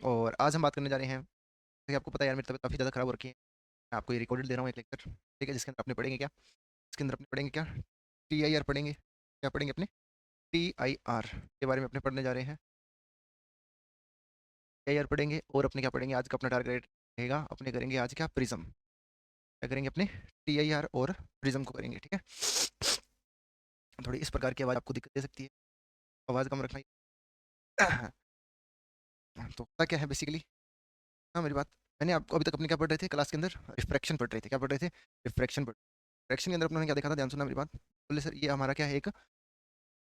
और आज हम बात करने जा रहे हैं, जैसे कि आपको पता है यार मेरी तबीयत काफ़ी ज़्यादा ख़राब हो रखी है। मैं आपको ये रिकॉर्डेड दे रहा हूँ एक लेक्चर, ठीक है? जिसके अंदर आपने पढ़ेंगे क्या? इसके अंदर अपने पढ़ेंगे क्या? टीआईआर पढ़ेंगे। क्या पढ़ेंगे अपने? टीआईआर के बारे में अपने पढ़ने जा रहे हैं। टीआईआर पढ़ेंगे और अपने क्या पढ़ेंगे? आज का अपना टारगेट रहेगा, अपने करेंगे आज क्या? प्रिज्म। क्या करेंगे अपने? टीआईआर और प्रिज्म को करेंगे, ठीक है? थोड़ी इस प्रकार की आवाज़ आपको दिक्कत दे सकती है, आवाज़ कम रखना। तो होता क्या है बेसिकली, हाँ मेरी बात, मैंने आपको अभी तक अपने क्या पढ़ रहे थे क्लास के अंदर? रिफ्रैक्शन पढ़ रहे थे। क्या पढ़ रहे थे? रिफ्रैक्शन पढ़। रिफ्रैक्शन के अंदर अपने क्या देखा था? ध्यान सुनना मेरी बात। बोले सर ये हमारा क्या है? एक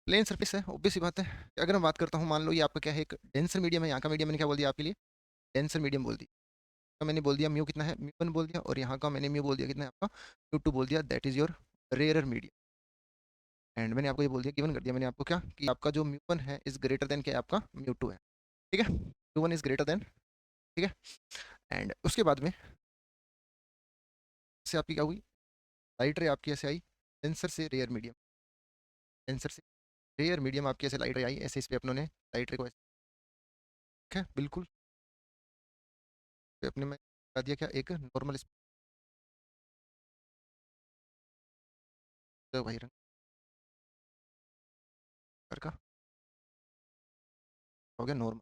प्लेन सरफेस है, ऑब्वियस सी बात है। अगर मैं बात करता हूँ, मान लो ये आपका क्या है? एक डेंसर मीडियम है। यहाँ का मीडियम मैंने क्या बोल दिया आपके लिए? डेंसर मीडियम बोल दिया। तो मैंने बोल दिया म्यू कितना है? म्यू वन बोल दिया। और यहाँ का मैंने म्यू बोल दिया कितना है आपका? म्यू टू बोल दिया। That is your rare medium. And मैंने आपको ये बोल दिया, गिवन कर दिया मैंने आपको क्या, कि आपका जो म्यू वन है इज ग्रेटर देन क्या है? आपका म्यू टू है, ठीक है? Mu one is greater then, ठीक है? एंड उसके बाद में से आपकी क्या हुई? लाइट रे आपकी ऐसे आई डेंसर से रेयर मीडियम, डेंसर से रेयर मीडियम आपकी ऐसे लाइट रे आई, ऐसे इस पे अपनों ने लाइट रे को ऐसे, ठीक है? बिल्कुल। पे अपने में बता दिया क्या? एक नॉर्मल भाई रंग का हो गया नॉर्मल,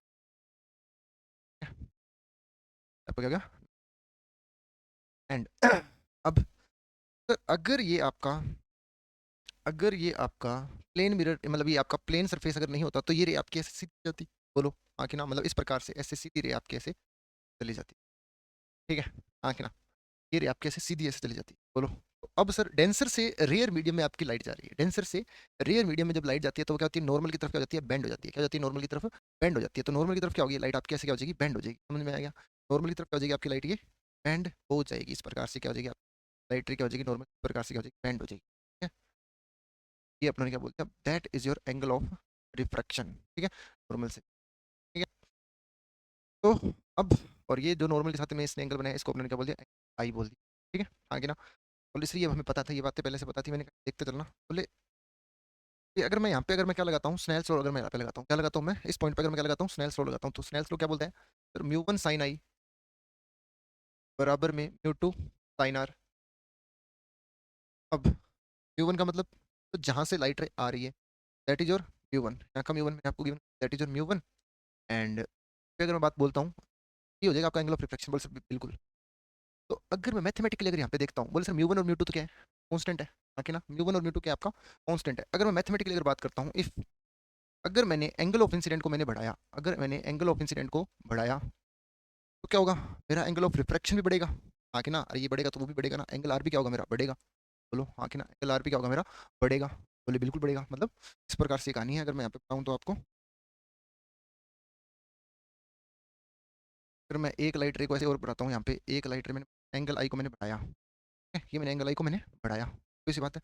आपका क्या हो गया? एंड अब सर अगर ये आपका प्लेन मिरर, मतलब ये आपका प्लेन सरफेस अगर नहीं होता तो ये रे आपकी ऐसे सीधी जाती। बोलो हाँ कि ना? मतलब इस प्रकार से ऐसे सीधी रे आपकी ऐसे चली जाती, ठीक है? हाँ कि ना? ये रे आपकी ऐसे सीधी ऐसे चली जाती, बोलो। तो अब सर डेंसर से रेयर मीडियम में आपकी लाइट जा रही है। डेंसर से रेयर मीडियम में जब लाइट जाती है तो वो क्या होती है? नॉर्मल की तरफ क्या हो जाती है? बेंड हो जाती है। क्या हो जाती है? नॉर्मल की तरफ बेंड हो जाती है। तो नॉर्मल की तरफ क्या होगी? लाइट आपकी ऐसे क्या हो जाएगी? बेंड हो जाएगी। समझ में आ गया? नॉर्मल की तरफ क्या हो जाएगी आपकी लाइट? ये बेंड हो जाएगी। इस प्रकार से क्या हो जाएगी? लाइट रे क्या हो जाएगी? नॉर्मल प्रकार से क्या हो जाएगी? बेंड हो जाएगी, ठीक है? ये अपने क्या बोलते हैं? That is your angle of refraction, ठीक है? नॉर्मल से, ठीक है? तो अब, और ये जो नॉर्मल के साथ में इसने एंगल बनाया, इसको अपने क्या बोल दिया? आई बोल दिया, ठीक है? आगे ना, बोले सर ये हमें पता था, ये बातें पहले से पता थी। मैंने कहा देखते चलना। बोले ये अगर मैं यहाँ पे, अगर मैं क्या लगाता हूँ? Snell's law. अगर मैं यहाँ पे लगाता हूँ, क्या लगाता हूँ मैं इस पॉइंट पे? अगर मैं क्या लगाता हूँ? स्नेल्स लॉ लगाता हूँ। तो स्नेल्स लॉ क्या बोलता है? सर म्यू वन साइन आई बराबर में म्यू टू साइन आर। अब म्यू वन का मतलब, तो जहाँ से लाइट रे आ रही है that is your mu one. यहाँ का म्यू वन मैंने आपको given, that is your mu one. And अगर मैं बात बोलता हूँ, ये हो जाएगा आपका एंगल ऑफ रिफ्लेक्शन। बोल सर बिल्कुल। तो अगर मैं मैथमेटिकली अगर यहाँ पे देखता हूँ, बोले सर म्यू वन और म्यू टू तो क्या है? कांस्टेंट है, बाकी ना म्यू वन और म्यू टू क्या है आपका? कांस्टेंट है। अगर मैं मैथमेटिकली अगर बात करता हूँ, इफ अगर मैंने एंगल ऑफ इंसिडेंट को मैंने बढ़ाया, अगर मैंने एंगल ऑफ इंसिडेंट को बढ़ाया तो क्या होगा? मेरा एंगल ऑफ रिफ्रैक्शन भी बढ़ेगा, हाँ कि ना? अरे ये बढ़ेगा तो वो भी बढ़ेगा ना? एंगल आर भी क्या होगा मेरा? बढ़ेगा। बोलो हाँ कि ना? एंगल आर भी क्या होगा मेरा? बढ़ेगा। बोले बिल्कुल बढ़ेगा। मतलब इस प्रकार से कहानी है। अगर मैं यहाँ पे बताऊँ तो आपको, अगर मैं एक लाइट रे को ऐसे और बढ़ाता हूँ, यहाँ पे एक लाइट रे मैंने एंगल आई को मैंने बढ़ाया, ठीक है? ये मैंने एंगल आई को मैंने बढ़ाया, तो इसी बात है।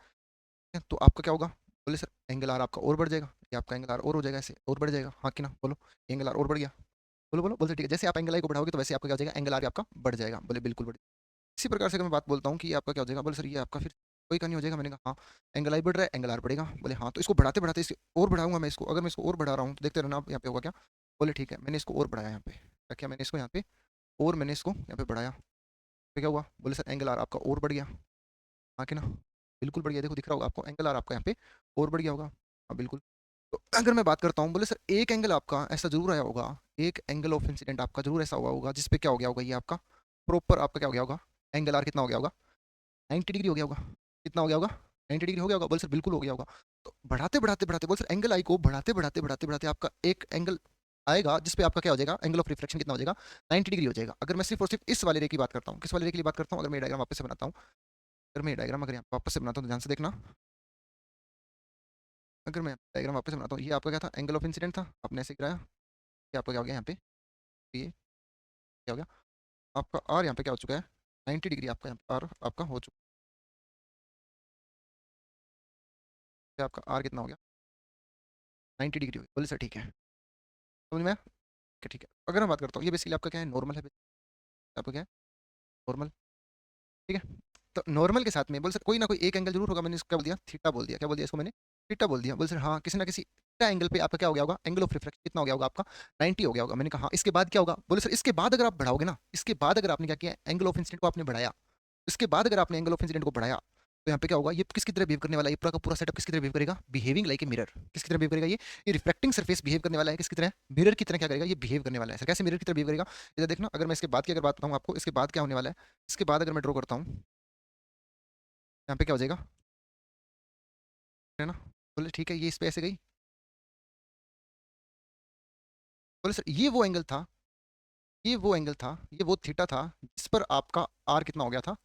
तो आपका क्या होगा? बोले सर एंगल आर आपका और बढ़ जाएगा, ये आपका एंगल आर और हो जाएगा, ऐसे और बढ़ जाएगा, हाँ कि ना? बोलो एंगल आर और बढ़ गया। बोलो बोलो बोलते ठीक है। जैसे आप एंगल आई को बढ़ाओगे तो वैसे आपका क्या हो जाएगा? एंगल आर आपका बढ़ जाएगा। बोले बिल्कुल बढ़। इसी प्रकार से अगर मैं बात बोलता हूँ कि ये आपका क्या हो जाएगा? बोले सर ये आपका फिर कोई का नहीं हो जाएगा। मैंने कहा हाँ, एंगल आई बढ़ रहा है, एंगल आर बढ़ेगा। बोले हाँ, तो इसको बढ़ाते बढ़ाते इसे और बढ़ाऊंगा मैं इसको। अगर मैं इसको और बढ़ा रहा हूँ तो देखते रहना आप यहाँ पे होगा क्या। बोले ठीक है, मैंने इसको और बढ़ाया यहाँ पे, क्या क्या मैंने इसको यहाँ पे, और मैंने इसको यहाँ पे बढ़ाया, तो क्या हुआ? बोले सर एंगल आर आपका और बढ़ गया, हाँ कि ना? बिल्कुल बढ़ गया। देखो दिख रहा होगा आपको, एंगल आर आपका यहाँ पे और बढ़ गया होगा, हाँ बिल्कुल। तो अगर मैं बात करता हूँ, बोले सर एक एंगल आपका ऐसा जरूर आया होगा, एक एंगल ऑफ इंसिडेंट आपका जरूर ऐसा हुआ होगा जिसपे क्या हो गया होगा? ये आपका प्रॉपर आपका क्या हो गया होगा? एंगल आर कितना हो गया होगा? 90 डिग्री हो गया होगा। कितना हो गया होगा? 90 डिग्री हो गया होगा। बोल सर बिल्कुल हो गया होगा। तो बढ़ाते बढ़ाते बढ़ाते, बोल सर एंगल आई को बढ़ाते बढ़ाते बढ़ाते बढ़ाते आपका एक एंगल आएगा जिसपे आपका क्या हो जाएगा? एंगल ऑफ रिफ्लेक्शन कितना हो जाएगा? 90 डिग्री हो जाएगा। अगर मैं सिर्फ और सिर्फ इस वाले रे की बात करता हूँ, किस वाले रे की बात करता हूँ? अगर मैं डायग्राम वापस से बनाता हूँ, अगर मैं डायग्राम अगर यहाँ वापस से बनाता हूँ तो ध्यान से देखना। अगर मैं डायग्राम वापस से बनाता हूँ, ये आपका क्या था? एंगल ऑफ इंसिडेंट था, आपने ऐसे गिराया, ये आपका क्या हो गया यहाँ पे? ये क्या हो गया? आपका आर यहाँ पे क्या हो चुका है? 90 डिग्री आपका यहाँ पे आर आपका हो चुका है। आपका आर कितना हो गया? 90 डिग्री हो गया। बोले सर ठीक है, समझ में आया? ठीक है। अगर मैं बात करता हूँ, ये बेसिकली आपका क्या है? नॉर्मल है। आपका क्या है? नॉर्मल, ठीक है? तो नॉर्मल के साथ में बोल सर कोई ना कोई एक एंगल जरूर होगा। मैंने इसको क्या बोल दिया? थीटा बोल दिया। क्या बोल दिया इसको मैंने? थीटा बोल दिया। बोले सर हाँ, किसी ना किसी थीटा एंगल पे आपका क्या हो गया होगा, एंगल ऑफ रिफ्रैक्शन कितना हो गया होगा आपका, 90 हो गया होगा। मैंने कहा हाँ, इसके बाद क्या होगा? बोले सर इसके बाद अगर आप बढ़ाओगे ना, इसके बाद अगर आपने क्या किया, एंगल ऑफ इंसिडेंट को आपने बढ़ाया, इसके बाद अगर आपने एंगल ऑफ इंसिडेंट को बढ़ाया, तो यहाँ पे क्या होगा, ये किसकी तरह बिहेव करने वाला है, ये पूरा का पूरा सेटअप किसकी तरह बिहेव करेगा, बिहेविंग लाइक ए मिरर। किसकी तरह बिहेव करेगा ये रिफ्लेक्टिंग सरफेस बिहेव करने वाला है किसकी तरह, मिरर की तरह क्या करेगा, ये बिहेव करने वाला है। सर कैसे मिरर की तरह बिहेव करेगा, इधर देखना, अगर मैं इसके बाद की अगर बात बताऊँ आपको, इसके बाद क्या होने वाला है, इसके बाद अगर मैं ड्रॉ करता हूँ, यहाँ पे क्या हो जाएगा, है ना। बोले ठीक है, ये इस पे ऐसे गई। बोले सर ये वो एंगल था, ये वो एंगल था, ये वो थीटा था जिस पर आपका आर कितना हो गया था,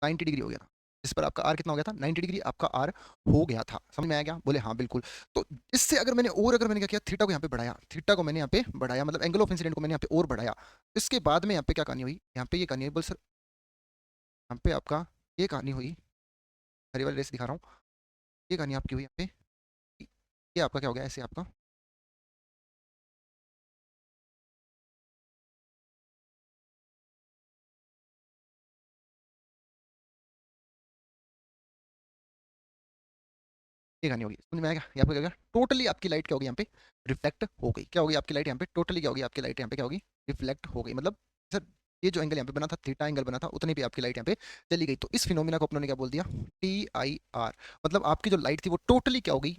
90 डिग्री हो गया था। जिस पर आपका आर कितना हो गया था, 90 डिग्री आपका आर हो गया था। समझ में आया क्या? बोले हाँ बिल्कुल। तो इससे अगर मैंने और अगर मैंने क्या किया, थीटा को यहाँ पे बढ़ाया, थीटा को मैंने यहाँ पे बढ़ाया, मतलब एंगल ऑफ इंसिडेंट को मैंने यहाँ पे और बढ़ाया। इसके बाद में यहाँ पे क्या कहानी हुई, यहाँ पे ये कहानी है। बोले सर यहाँ पे आपका ये कहानी हुई, हरी वाली रेस दिखा रहा हूँ, ये कहानी आपकी हुई यहाँ पे, ये आपका क्या हो गया, ऐसे आपका ये कहानी होगी। समझ में आएगा? यहाँ पे क्या होगा, टोटली आपकी लाइट क्या होगी, यहाँ पे रिफ्लेक्ट हो गई। क्या होगी आपकी लाइट यहाँ पे, टोटली क्या होगी आपकी लाइट यहाँ पे क्या होगी, रिफ्लेक्ट हो गई। मतलब सर ये जो एंगल यहाँ पे बना था, थीटा एंगल बना था, उतनी भी आपकी लाइट यहाँ पे चली गई। तो इस फिनोमिना को अपनों ने क्या बोल दिया, TIR। मतलब आपकी जो लाइट थी वो टोटली क्या हो गई,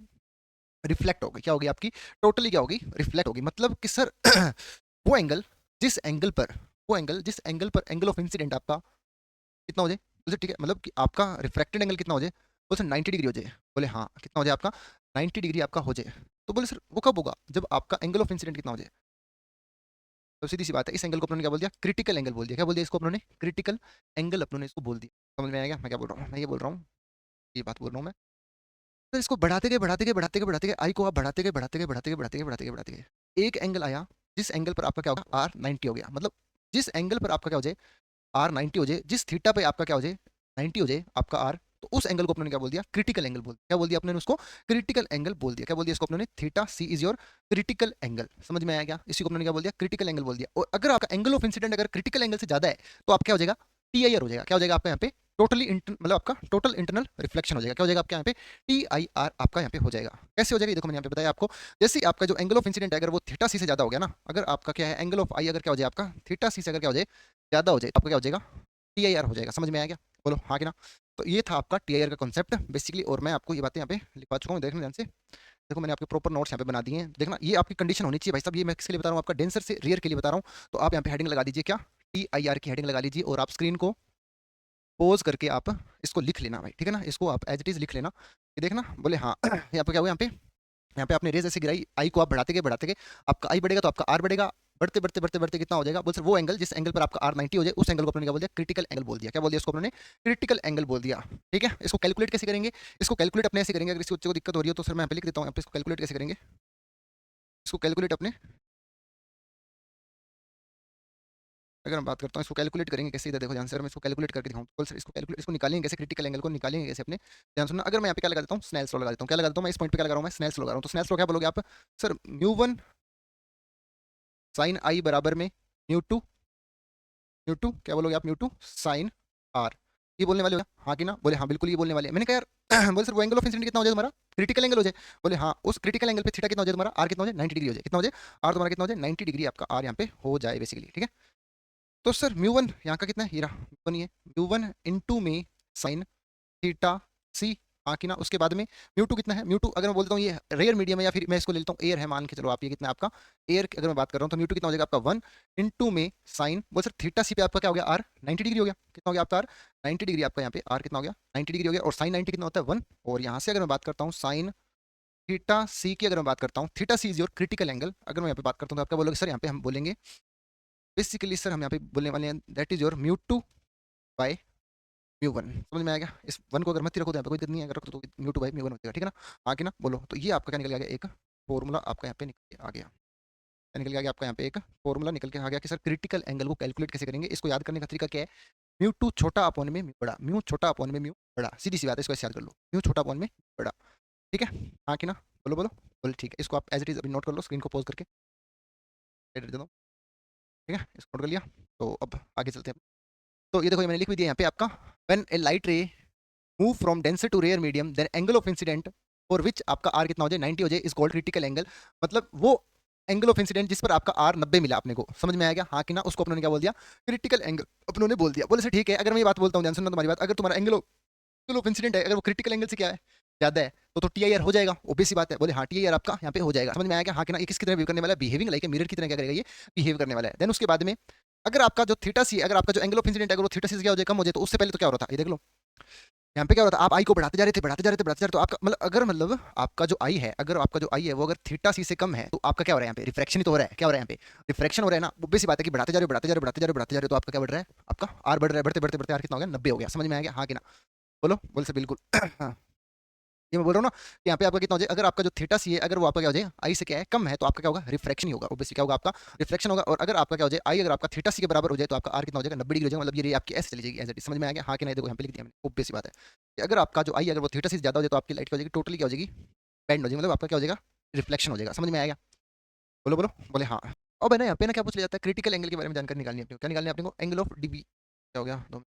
रिफ्लेक्ट हो गई। क्या होगी आपकी, टोटली क्या होगी, रिफ्लेक्ट होगी। मतलब कि सर वो एंगल जिस एंगल पर, वो एंगल जिस एंगल पर एंगल ऑफ इंसिडेंट आपका कितना हो जाए, बोले ठीक है, मतलब कि आपका रिफ्रैक्टेड एंगल कितना हो जाए, बोले सर 90 डिग्री हो जाए। बोले हाँ, कितना हो जाए आपका, 90 डिग्री आपका हो जाए। तो बोले सर वो कब होगा, जब आपका एंगल ऑफ इंसिडेंट कितना हो जाए। तो सीधी सी बात है, इस एंगल को अपनों ने क्या बोल दिया, क्रिटिकल एंगल बोल दिया। क्या बोल दिया इसको अपनों ने, क्रिटिकल एंगल अपनों ने इसको बोल दिया। समझ में आएगा मैं क्या बोल रहा हूँ, मैं ये बोल रहा हूँ, ये बात बोल रहा हूँ मैं। तो इसको बढ़ाते गए बढ़ाते गए बढ़ाते गए बढ़ाते गए, आई को आप बढ़ाते गए बढ़ाते गए बढ़ाते गए बढ़ाते गए बढ़ाते गए बढ़ाते गए, एक एंगल आया जिस एंगल पर आपका क्या होगा, R90 हो गया। मतलब जिस एंगल पर आपका क्या हो जाए, R90 हो जाए, जिस थीटा पे आपका क्या हो जाए, 90 हो जाए आपका आर, तो उस एंगल को अपने क्या बोल दिया, क्रिटिकल एंगल बोल दिया। क्या बोल दिया अपने उसको, क्रिटिकल एंगल बोल दिया। क्या बोल दिया इसको अपने, theta c is your critical angle. समझ में आया क्या, इसी को अपने क्या बोल दिया, क्रिटिकल एंगल बोल दिया। और अगर आपका एंगल ऑफ इंसिडेंट अगर क्रिटिकल एंगल से ज्यादा है, तो आप क्या हो जाएगा, TIR हो जाएगा। क्या हो जाएगा आपका यहाँ पे, टोटली मतलब आपका टोटल इंटरनल रिफ्लेक्शन हो जाएगा। क्या हो जाएगा आपके यहाँ पे, TIR आपका यहाँ पे हो जाएगा। कैसे हो जाएगा, ये देखो मैंने यहाँ पे बताया आपको। जैसे ही आपका जो एंगल ऑफ इंसिडेंट है अगर वो थीटा सी से ज्यादा हो गया ना, अगर आपका क्या है एंगल ऑफ आई अगर क्या हो जाए आपका, थीटा सी से अगर क्या हो जाए, ज्यादा हो जाए, तो आपका क्या हो जाएगा, TIR हो जाएगा। समझ में आ गया, बोलो हाँ कि ना। तो ये था आपका TIR का कॉन्सेप्ट बेसिकली, और मैं आपको ये बातें यहाँ पे लिखवा चुका हूँ, देखना ध्यान से। देखो मैंने आपके प्रॉपर नोट्स यहाँ पे बना दिए हैं, देखना ये आपकी कंडीशन होनी चाहिए भाई साहब। ये मैं किसके लिए बता रहा हूँ, आपका डेंसर से रेयर के लिए बता रहा हूँ। तो आप यहाँ पे हेडिंग लगा दीजिए, क्या, TIR की हेडिंग लगा लीजिए, और आप स्क्रीन को पॉज करके आप इसको लिख लेना भाई, ठीक है ना। इसको आप एज इट इज लिख लेना, ये देखना। बोले हाँ यहाँ पे क्या हुआ, यहाँ पे आपने रेज ऐसे गिराई, आई को आप बढ़ाते गए, आपका आई बढ़ेगा तो आपका आर बढ़ेगा, बढ़ते बढ़ते बढ़ते बढ़ते कितना हो जाएगा, बोल सर वो एंगल जिस एंगल पर आपका R90 हो जाए, उस एंगल को अपने क्या बोल दिया, क्रिटिकल एंगल बोल दिया। क्या बोल दिया इसको अपने, क्रिटिकल एंगल बोल दिया। ठीक है, इसको कैलकुलेट कैसे करेंगे, इसको कैलकुलेट अपने ऐसे करेंगे। अगर किसी बच्चे को दिक्कत हो रही हो तो सर मैं यहाँ पे लिख देता हूँ, यहाँ पे इसको कैलकुलेट कैसे करेंगे, इसको कैलकुलेट अपने, अगर मैं बात करता हूँ इसको कैलकुलेट करेंगे कैसे, इधर देखो ध्यान से। अगर मैं इसको कैलकुलेट करके दिखाऊँ तो सर इसको कैलकुलेट, इसको निकालेंगे कैसे, क्रिटिकल एंगल को निकालेंगे कैसे अपने, ध्यान सुनना। अगर मैं यहाँ पे क्या लगा देता हूँ, स्नेल्स लॉ लगा देता हूँ। क्या लगा देता हूँ मैं इस पॉइंट पे, क्या लगा रहा हूँ मैं, स्नेल्स लॉ लगा रहा हूँ। तो स्नेल्स लॉ क्या बोलोगे आप, सर म्यू 1 साइन आई बराबर में म्यू टू क्या बोलोगे आप, म्यू 2 साइन आर। ये बोलने वाले हो क्या? हाँ कि ना, बोले हाँ बिल्कुल ये बोलने वाले हैं। मैंने कहा यार बोले सर वो एंगल ऑफ इंसिडेंट कितना हो जाए तुम्हारा, क्रिटिकल एंगल हो जाए। बोले हाँ, उस क्रिटिकल एंगल पे थीटा कितना हो जाए तुम्हारा, आर कितना हो जाए, 90 डिग्री हो जाए। कितना हो जाए, आर तुम्हारा कितना हो जाए, 90 डिग्री आपका आर यहाँ पे हो जाए बेसिकली, ठीक है। तो सर म्यू 1 यहाँ का कितना है, ये रहा म्यू 1, ये म्यू 1 इंटू में साइन थीटा सी, हाँ कि ना। उसके बाद में म्यू 2 कितना है, म्यू 2 अगर मैं बोलता हूँ ये रेयर मीडियम है, या फिर मैं इसको ले लेता हूँ एयर है, मान के चलो आप, ये कितना है आपका एयर की अगर मैं बात कर रहा हूँ, तो म्यू 2 कितना हो जाएगा आपका 1 इंटू में साइन, बोल सर थीटा सी पे आपका क्या हो गया, आर 90 डिग्री हो गया। कितना हो गया आपका आर, 90 डिग्री आपका यहाँ पे आर कितना हो गया, 90 डिग्री हो गया। और साइन 90 कितना होता है 1, और यहाँ से अगर मैं बात करता हूँ साइन थीटा सी की, अगर मैं बात करता हूँ theta c is your critical angle, अगर मैं यहाँ पे बात करता हूँ तो आपका बोलोगे सर यहाँ पे हम बोलेंगे बेसिकली, सर हम यहाँ पे बोलने वाले हैं that is your mu 2 by mu 1। समझ में आएगा, इस वन को अगर मत ही रखो तो यहाँ पे कोई दिक्कत नहीं है, अगर रखो तो म्यू 2 बाई म्यू 1 हो जाएगा, ठीक है ना। आगे ना बोलो, तो ये आपका क्या निकल के आ गया, एक फॉर्मूला आपका यहाँ पे निकल के आ गया। क्या निकल के आ गया आपका यहाँ पे, एक फॉर्मूला निकल के आ गया कि सर क्रिटिकल एंगल को कैलकुलेट कैसे करेंगे। इसको याद करने का तरीका क्या है, म्यू 2 छोटा अपॉन में म्यू बड़ा, म्यू छोटा अपॉन में म्यू बड़ा, सीधी सी बात है, इसको ऐसे याद कर लो, म्यू छोटा अपॉन में बड़ा, ठीक है। हाँ कि ना, बोलो बोलो बोलो, ठीक है। इसको आप एज इट इज अभी नोट कर लो, स्क्रीन को पॉज करके एडिट दे दो, ठीक है, इसको नोट कर लिया। तो अब आगे चलते हैं। तो ये देखो, ये मैंने लिख भी दिया यहाँ पे आपका, व्हेन ए लाइट रे move from denser to rare medium then angle of incident और विच आपका आर कितना हो जाए 90 हो जाए इज कॉल्ड क्रिटिकल एंगल। मतलब वो एंगल ऑफ इंसिडेंट जिस पर आपका आर 90 मिला अपने को, समझ में आ गया हाँ कि ना, उसको अपनों ने क्या बोल दिया, क्रिटिकल एंगल अपनों ने बोल दिया। बोले सर ठीक है, अगर मैं ये बात बोलता हूँ, ध्यान सुनना तुम्हारी बात, अगर तुम्हारा एंगल ऑफ इंसिडेंट है, अगर वो क्रिटिकल एंगल से क्या है ज्यादा है, तो टी आई आर हो जाएगा, ओबीसी सी बात है। बोले हाँ टी आई आर आपका यहाँ पे हो जाएगा, समझ में आएगा हाँ कि ना। ये किसकी तरह बिहेव करने वाला है, बिहेविंग लाइक मिरर की तरह क्या करेगा ये, बिहेव करने वाला है। देन उसके बाद में अगर आपका जो थीटा सी है, अगर आपका जो एंगल ऑफ इंसिडेंट है अगर वो थीटा सी से क्या हो जाए, कम हो जाए, तो उससे पहले तो क्या हो रहा था, ये देख लो यहाँ पे क्या हो रहा था, आप आई को बढ़ाते जा रहे थे, बढ़ाते जा रहे थे, बढ़ाते जा रहे थे, तो आपका मतलब अगर मतलब आपका जो आई है, अगर आपका जो आई है वो अगर थीटा सी से कम है, तो आपका क्या हो रहा है यहाँ पे, रिफ्रैक्शन ही तो हो रहा है, क्या हो रहा है यहाँ पे, रिफ्रैक्शन हो रहा है ना। वो सी बात है कि बढ़ाते जा रहे हो, बढ़ाते जा रहे हो, बढ़ाते जा रहे हो, बढ़ाते जा रहे हो, तो आपका क्या बढ़ रहा है, आपका आर बढ़ रहा है, बढ़ते बढ़ते बढ़ते आर कितना हो गया, 90 हो गया, समझ में आ गया हाँ कि ना। बोलो बोल सर बिल्कुल हाँ, ये मैं बोल रहा हूँ ना कि यहाँ पे आपका कितना हो जाए, अगर आपका जो थीटा सी है अगर वो आपका क्या हो जाए आई से क्या है कम है, तो आपका क्या होगा, रिफ्रैक्शन ही होगा, ओब्वियसली क्या होगा आपका, रिफ्रैक्शन होगा। और अगर आपका क्या हो जाए आई अगर आपका थीटा सी के बराबर हो जाए, तो आपका आर कितना हो जाएगा, 90 डिग्री हो जाएगा, मतलब ये रे आपकी ऐसे चली जाएगी, ऐसे समझ में आ गया हाँ कि नहीं। देखो यहाँ पे लिख दिया मैंने, ओब्वियस सी बात है कि अगर आपका जो आई अगर वो थीटा सी ज्यादा हो जाए, तो आपकी लाइट क्या हो जाएगी, टोटली क्या हो जाएगी, बैंड हो जाएगी, मतलब आपका क्या हो जाएगा, रिफ्लेक्शन हो जाएगा, समझ में आएगा। बोलो बोलो बोले हाँ। अब है ना यहाँ पे ना क्या पूछ लिया जाता है, क्रिटिकल एंगल के बारे में जानकारी निकालनी है अपने को, क्या निकालनी है अपने को, एंगल ऑफ डिवी क्या हो गया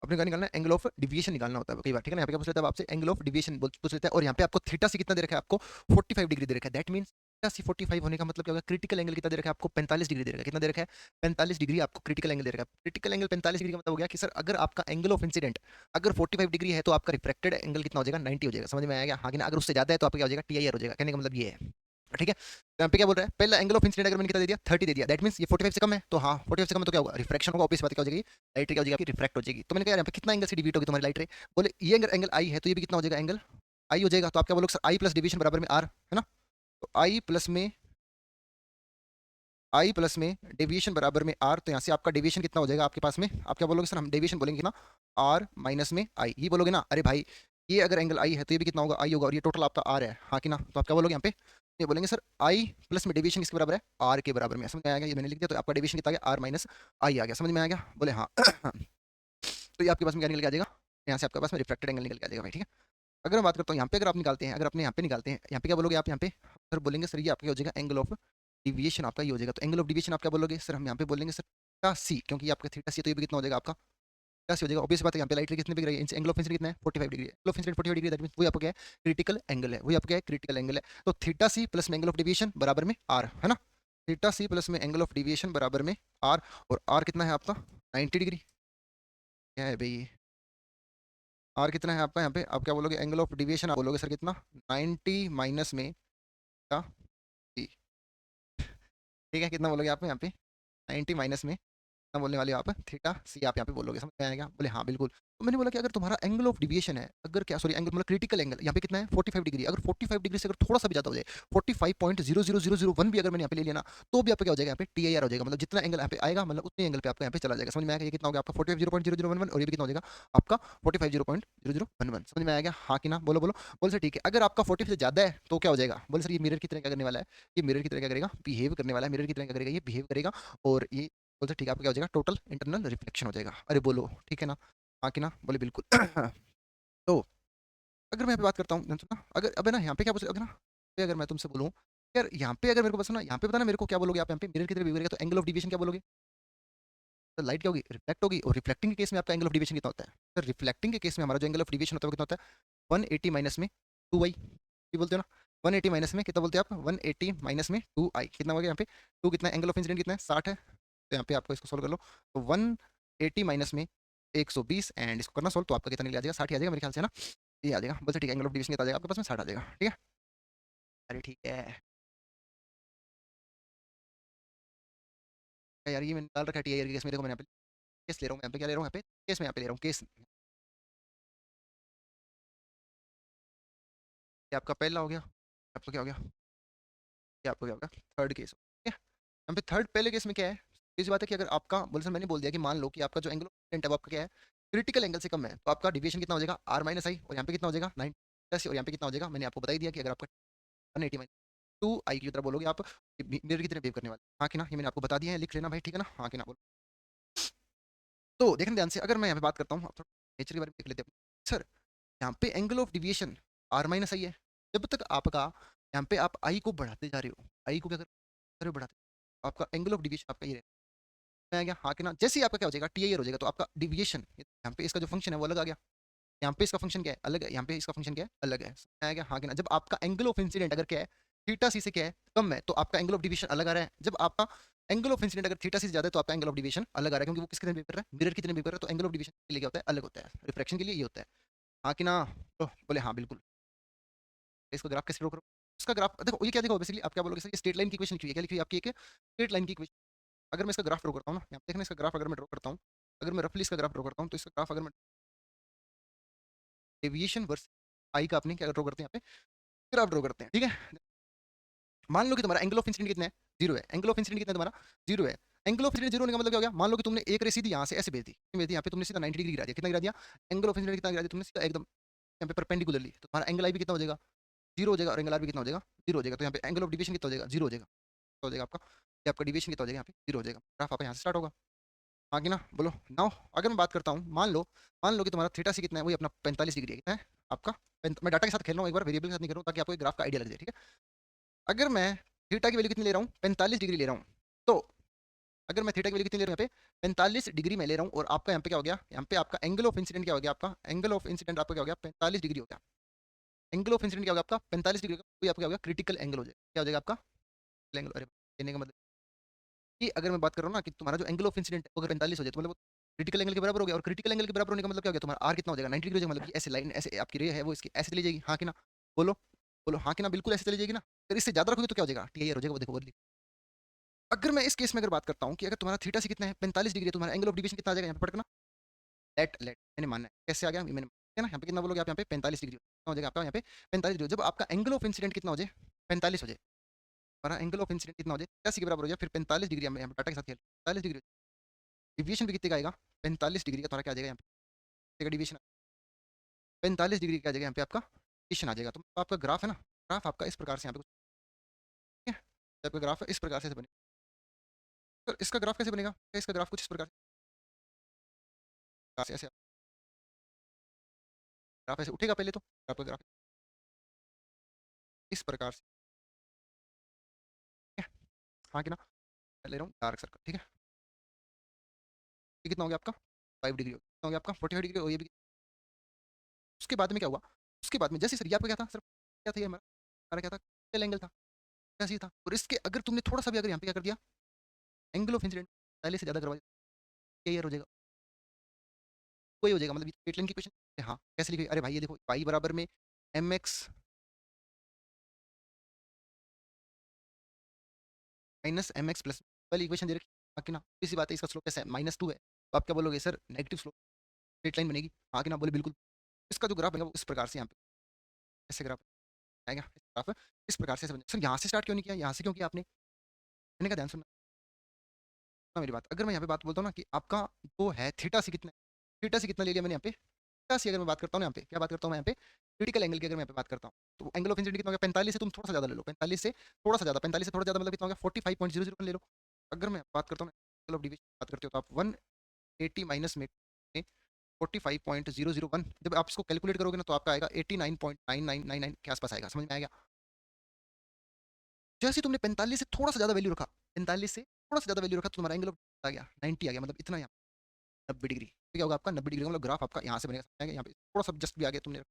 अपने क्या निकालना है, एंगल ऑफ डिविएशन निकालना होता है कई बार, ठीक है ना। यहाँ पे क्या पूछ लेता है आपसे, एंगल ऑफ डिविएशन पूछ लेता है, और यहाँ पे आपको थीटा सी कितना दे रखा है, आपको 45 डिग्री दे रखा है। दैट मींस थीटा सी 45 होने का मतलब क्या होगा, क्रिटिकल एंगल कितना दे रखा है आपको, 45 डिग्री दे रखा है। कितना दे रखा है, 45 डिग्री आपको क्रिटिकल एंगल दे रखा है। क्रिटिकल एंगल 45 डिग्री का मतलब हो गया कि सर अगर आपका एंगल ऑफ इंसिडेंट अगर 45 डिग्री है, तो आपका रिफ्रैक्टेड एंगल कितना हो जाएगा, 90 हो जाएगा, समझ में आएगा हाँ कि ना। अगर उससे ज्यादा है तो आपका क्या हो जाएगा, टी आई आर हो जाएगा, कहने का मतलब ये है, ठीक है। तो यहाँ पे क्या बोल रहा है, पहला एंगल ऑफ इंसिडेंट अगर मैंने कितना दे दिया, 30 दे दिया, दैट मींस ये 45 से कम है, तो हाँ 45 से कम है तो क्या होगा, रिफ्रैक्शन होगा, ऑब्वियस बात क्या हो जाएगी, लाइट क्या हो जाएगी आपकी, रिफ्रैक्ट हो जाएगी। तो मैंने कहा यार यहाँ पे कितना एंगल से डिवीट होगी तुम्हारी लाइट रे, बोले ये अगर एंगल आई है तो ये भी कितना हो जाएगा, एंगल आई हो जाएगा। तो आप क्या बोलोगे सर, आई प्लस डिवीजन बराबर में आर है ना, तो आई प्लस में डेविएशन बराबर में आर, तो यहाँ से आपका डेविएशन कितना हो जाएगा आपके पास में, आप क्या बोलोगे सर, हम डेविएशन बोलेंगे ना आर माइनस में आई, ये बोलोगे ना, अरे भाई ये अगर एंगल आई है तो ये भी कितना होगा, आई होगा, और ये टोटल आपका आर है हाँ कि ना। तो आप क्या बोलोगे यहाँ पे, ये बोलेंगे सर आई प्लस में डेविएशन किसके बराबर है, आर के बराबर में, समझ में आएगा, ये मैंने लिख दिया, तो आपका डेविएशन कितना आ गया, आर माइनस आई आ गया, समझ में आ गया, बोले हाँ तो ये आपके पास में क्या निकल के आ जाएगा, यहाँ से आपके पास में रिफ्लेक्टेड एंगल निकल के आ जाएगा भाई, ठीक है। अगर मैं बात करता हूँ यहाँ पे, अगर आप निकालते हैं, अगर अपने यहाँ पे निकालते हैं, यहाँ पे क्या बोलोगे आप, यहाँ पे सर बोलेंगे सर ये आपका हो जाएगा एंगल ऑफ डिविएशन, आपका ये हो जाएगा। तो एंगल ऑफ डिविएशन आप क्या बोलोगे सर, हम यहाँ पे बोलेंगे सर थीटा सी, क्योंकि ये आपका थीटा सी, तो ये भी कितना हो जाएगा आपका थीटा सी हो जाएगा। ऑब्वियस बात है यहाँ पे लाइट रे कितने बिक रही है, एंगल ऑफ इंसिडेंट कितना है, 45 डिग्री है, angle of incident 45 degree, that means वही आपका क्या है, क्रिटिकल एंगल है, वही आपका क्या है, क्रिटिकल एंगल है। तो थीटा सी प्लस में एंगल ऑफ डिविएशन बराबर में आर है ना, थीटा सी प्लस में एंगल ऑफ डिविएशन बराबर में आर, और आर कितना है आपका 90 डिग्री, क्या है भाई आर कितना है आपका यहाँ पे, आप क्या बोलोगे एंगल ऑफ डिविएशन, आप बोलोगे सर कितना 90 माइनस में क्या, ठीक है कितना बोलोगे आप यहाँ पे 90 माइनस में कितना बोलने वाले हो आप, थीटा सी आप यहाँ पे बोलोगे, समझ में आएगा, बोले हाँ बिल्कुल। तो मैंने बोला कि अगर तुम्हारा एंगल ऑफ डिविएशन है, अगर क्या सॉरी एंगल मतलब क्रिटिकल एंगल यहाँ पे कितना है 45 डिग्री, अगर 45 डिग्री से अगर थोड़ा सा भी ज्यादा हो जाए 45.00001 भी अगर मैंने यहाँ पे ले लिया ना, तो भी आपका क्या हो जाएगा यहाँ पे टी आई आर हो जाएगा, मतलब जितना एंगल यहाँ पे आएगा मतलब उतने एंगल पे आपका यहाँ पे चला जाएगा, समझ में आएगा। ये कितना हो गया आपका 45.00011, और ये भी कितना हो जाएगा आपका 45.00011, समझ में आएगा हाँ कि ना। बोलो बोलो बोल सर ठीक है, अगर आपका 45 से ज्यादा है तो क्या हो जाएगा, बोल सर ये मिरर की तरह क्या करने वाला है, ये मिरर की तरह क्या करेगा, बिहेव करने वाला है, मिरर की तरह क्या करेगा, ये बिहेव करेगा। और ये बोलते ठीक है आपका क्या हो जाएगा, टोटल इंटरनल रिफ्लेक्शन हो जाएगा। अरे बोलो ठीक है ना हाँ कि ना, बोले बिल्कुल तो अगर मैं यहाँ पे बात करता हूँ सुना, अगर अब है ना यहाँ पे क्या बोल अगर ना पे अगर मैं तुमसे बोलूँ यार, यहाँ पे अगर मेरे को बस ना यहाँ पे बताना मेरे को क्या बोलोगे आप, यहाँ पे मिरर की तरह बिहेव करेगा, तो एंगल ऑफ डिविएशन क्या बोलोगे, तो लाइट क्या होगी, रिफ्लेक्ट होगी। और रिफ्लेक्टिंग के केस में आपका एंगल ऑफ डिविएशन कितना होता है, तो रिफ्लेक्टिंग के केस में हमारा जो एंगल ऑफ डिविएशन होता है वो कितना होता है 180 माइनस में 2 आई, ये बोलते हो ना 180 माइनस में कितना बोलते हैं आप, 180 माइनस में 2 आई, कितना हो गया यहाँ पे 2 कितना, एंगल ऑफ इंसिडेंट कितना है 60 है, तो यहाँ पे आपको इसको सोल्व कर लो, तो 180 माइनस में 120 एंड इसको करना सोल्व, तो आपका कितना निकल आ जाएगा 60 आ जाएगा मेरे ख्याल से है ना, ये आ जाएगा बोलते ठीक है, एंगल ऑफ डिविएशन कितना आ जाएगा आपके पास में 60 आ जाएगा, ठीक है। अरे ठीक है यार, ये मैंने डाल रखा है टी आई आर के केस में, देखो मैंने यहाँ पे केस ले रहा हूँ, यहाँ पे क्या ले रहा हूँ, यहाँ पे केस में यहाँ पे ले रहा हूँ केस, ये आपका पहला हो गया, आपका क्या हो गया, ये आपको क्या हो गया थर्ड केस, ठीक है। यहाँ पे थर्ड पहले केस में क्या है, इस बात है कि अगर आपका बोल सर मैंने बोल दिया कि मान लो कि आपका जो एंगल ऑफ है वो आपका क्या है, क्रिटिकल एंगल से कम है, तो आपका डिविएशन कितना हो जाएगा आर माइनस आई, और यहाँ पे कितना हो जाएगा 90 और यहाँ पे कितना हो जाएगा, मैंने आपको बता ही दिया कि अगर आपका 180 माइनस 2 आई की तरह बोलोगे आप, मिरर की तरह बिहेव करने वाले हाँ कि ना, ये मैंने आपको बता दिया है, लिख लेना भाई ठीक है ना हाँ कि ना बोलो। तो देखना ध्यान से, अगर मैं यहाँ पे बात करता हूँ, अब थोड़ा नेचर के बारे में देख लेते हैं सर। यहाँ पे angle of deviation r minus i है, जब तक आपका यहाँ पे आप आई को बढ़ाते जा रहे हो, आई को क्या कर रहे हो बढ़ाते, आपका एंगल ऑफ डिविएशन आपका ये में आ गया हाँ कि ना, जैसे ही आपका क्या हो जाएगा टी आई आर हो जाएगा, तो आपका डिविएशन यहाँ पे इसका जो फंक्शन है वो अलग आ गया, यहाँ पे इसका फंक्शन क्या है, अलग है, यहाँ पे इसका फंक्शन क्या है, अलग है। समझ में आया क्या? हाँ कि ना? जब आपका एंगल ऑफ इंसिडेंट अगर क्या है, थीटा सी से क्या है, कम है, तो आपका एंगल ऑफ डिवीजन अलग आ रहा है। जब आपका एंगल ऑफ इंसिडेंट अगर थीटा सी से ज्यादा है, तो आपका एंगल ऑफ डिवीजन अलग आ रहा है, क्योंकि वो किसके तरह बिहेव कर रहा है, मिरर की तरह बिहेव कर रहा है। तो एंगल ऑफ डिवीजन के लिए क्या होता है, अलग होता है, रिफ्रैक्शन के लिए ये होता है। हाँ कि ना? तो बोले हाँ बिल्कुल। इसको ग्राफ कैसे ड्रॉ करो? इसका ग्राफ देखो, ये क्या देखो, बेसिकली आप क्या बोलोगे सर, ये स्ट्रेट लाइन की इक्वेशन लिखी हुई है, क्या लिखी हुई है आपकी, एक स्ट्रेट लाइन की इक्वेशन। अगर मैं इसका ग्राफ ड्रॉ करता हूँ ना, यहाँ पे देखना, इसका ग्राफ अगर मैं ड्रॉ करता हूँ, अगर मैं रफली इसका ग्राफ ड्रॉ करता हूँ, तो इसका ग्राफ अगर मैं डेविएशन वर्स आई का अपने क्या ड्रॉ करते हैं, यहाँ पे ग्राफ ड्रॉ करते हैं, ठीक है। मान लो कि तुम्हारा एंगल ऑफ इंसिडेंट कितना है, जीरो है। एंगल ऑफ इंसिडेंट कितना है तुम्हारा, जीरो है। एंगल ऑफ इंसिडेंट जीरो होने का मतलब क्या हो गया, मान लो कि तुमने एक रे सीधी यहाँ से ऐसे भेज दी, यहाँ पे तुमने सीधा 90 डिग्री गिरा दिया, कितना गिरा दिया, एंगल ऑफ इंसिडेंट कितना गिरा दिया तुमने, सीधा एकदम यहाँ पे परपेंडिकुलरली। तो तुम्हारा एंगल आई भी कितना हो जाएगा, जीरो हो जाएगा, और एंगल आर भी कितना हो जाएगा, जीरो हो जाएगा। तो यहाँ पे एंगल ऑफ डिविएशन कितना हो जाएगा, जीरो हो जाएगा। हो जाएगा आपका, ये आपका डिविएशन कितना हो जाएगा, यहाँ पे जीरो हो जाएगा। ग्राफ आपका यहाँ से स्टार्ट होगा। हाँ कि ना? बोलो नाउ। अगर मैं बात करता हूँ, मान लो कि तुम्हारा थीटा सी कितना है, वही अपना 45 डिग्री है, कितना है आपका। मैं डाटा के साथ खेल रहा हूँ, एक बार वेरिएबल के साथ नहीं कर रहा हूँ, ताकि आपको एक ग्राफ का आइडिया लग जाए, ठीक है। अगर मैं थीटा की वैल्यू कितनी ले रहा हूँ, 45 डिग्री ले रहा हूँ, तो अगर मैं थीटा की वैल्यू कितनी ले रहा हूँ, यहाँ पे 45 डिग्री में ले रहा हूँ, और आपका यहाँ पे क्या हो गया, यहाँ पे आपका एंगल ऑफ इंसिडेंट क्या हो गया, आपका एंगल ऑफ इंसिडेंट आपका क्या हो गया, 45 डिग्री हो गया। एंगल ऑफ इंसिडेंट क्या होगा आपका, 45 डिग्री का, कोई आपका क्या होगा, क्रिटिकल एंगल हो जाएगा। क्या हो जाएगा आपका एंगल, अरे कहने का मतलब कि अगर मैं बात कर रहा हूँ ना, कि तुम्हारा जो एंगल ऑफ इंसिडेंट है, वो अगर 45 हो जाए, तो मतलब क्रिटिकल एंगल के बराबर हो गया। और क्रिटिकल एंगल के बराबर होने का मतलब क्या हो गया, तुम्हारा आर कितना हो जाएगा, 90 डिग्री हो जाएगा। मतलब कि ऐसे लाइन, ऐसे आपकी रे है वो इसकी ऐसे चली जाएगी। हाँ कि ना? बोलो बोलो हाँ कि ना? बिल्कुल ऐसे चली जाएगी ना। अगर इससे ज्यादा रखोगे तो क्या हो जाएगा, टी हो जाएगा, वो देखो वो। अगर मैं इस केस में अगर बात करता हूँ कि अगर तुम्हारा थीटा से कितना है, 45 डिग्री है, तुम्हारा एंगल ऑफ डिवीजन कितना आ जाएगा, यहाँ पे पढ़ना। लेट मैंने मानना है, कैसे आ गया, ये मैंने है ना। यहाँ पे कितना बोलोगे आप, यहाँ पे 45 डिग्री कितना हो जाएगा आपका, यहाँ पे 45 डिग्री। जब आपका एंगल ऑफ इंसिडेंट कितना हो जाए, 45 हो जाए, हमारा एंगल ऑफ इंसिडेंट कितना हो जाए, 80 के बराबर हो जाए, फिर 45 डिग्री, हम यहाँ पे डाटा के साथ खेल 45 डिग्री, डिवीएशन भी कितने का आएगा, 45 डिग्री का तुम्हारा क्या आ जाएगा, यहाँ पे डिवीएशन 45 डिग्री का आ जाएगा, यहाँ पे आपका डिवीएशन आ जाएगा। तो आपका ग्राफ है ना, ग्राफ आपका इस प्रकार से यहाँ पे कुछ, ठीक है। तो आपका ग्राफ है इस प्रकार से बनेगा। तो इसका ग्राफ कैसे बनेगा, इसका ग्राफ कुछ इस प्रकार से ऐसे ग्राफ ऐसे उठेगा पहले, तो आपका ग्राफ इस प्रकार से, ठीक है। हाँ कि ना? मैं ले रहा हूँ डार्क सर्कल, ठीक है। ये कितना हो गया आपका, 5 डिग्री हो गया, कितना हो गया आपका 45 डिग्री, और ये भी। उसके बाद में क्या हुआ, उसके बाद में जैसे सर ये आपका क्या था सर, क्या था ये हमारा, क्या था, एंगल था, कैसे ही था। और इसके अगर तुमने थोड़ा सा भी अगर यहाँ पे क्या कर दिया, एंगल ऑफ इंसिडेंट पहले से ज्यादा करवा दिया, क्या ईयर हो जाएगा, कोई हो जाएगा। मतलब स्ट्रेट लाइन की क्वेश्चन, हाँ कैसे लिखी, अरे भाई ये देखो, y बराबर में m x minus m x plus वाली इक्वेशन दे रखी है। हाँ कि ना? इसी बात है, इसका स्लोप कैसा है, -2 है, तो आप क्या बोलोगे sir, negative slope, straight line बनेगी। हाँ कि ना? बोले बिल्कुल। इसका जो ग्राफ बनेगा वो इस प्रकार से, यहाँ पे ऐसे ग्राफ आएगा, ग्राफ इस प्रकार से बनेगा। सर यहाँ से स्टार्ट क्यों नहीं किया, यहाँ से क्यों किया आपने, मैंने कहा ध्यान सुनना मेरी बात। अगर मैं यहाँ पे बात बोलता हूँ ना, कि आपका वो है थीटा से कितना, थीटा से कितना ले लिया मैंने यहाँ पे, थीटा से अगर मैं बात करता हूँ यहाँ पे, क्या बात करता हूँ मैं यहाँ पे, क्रिटिकल एंगल की अगर मैं यहाँ पे बात करता हूँ, तो एंगल ऑफ इंसिडेंट कितना हो गया, 45 से तुम थोड़ा सा ज्यादा ले लो, 45 से थोड़ा सा ज्यादा, 45 से थोड़ा ज्यादा मतलब कितना हो गया, 45.00 ले लो। अगर मैं बात करता हूँ एंगल ऑफ डिवीजन बात करते हो, तो आप 180 माइनस में 45.001, जब आप इसको कैलकुलेट करोगे ना, तो आपका आएगा 89.9999 के आसपास आएगा। समझ में आएगा? जैसे तुमने 45 से थोड़ा सा ज्यादा वैल्यू रखा, 45 से थोड़ा सा ज्यादा वैल्यू रखा, तो तुम्हारा एंगल आ गया 90 आ गया, मतलब इतना, यहाँ 90 डिग्री। तो क्या होगा आपका 90 डिग्री का मतलब ग्राफ आपका यहाँ से बनेगा, यहाँ पे थोड़ा सा जस्ट भी आगे तुमने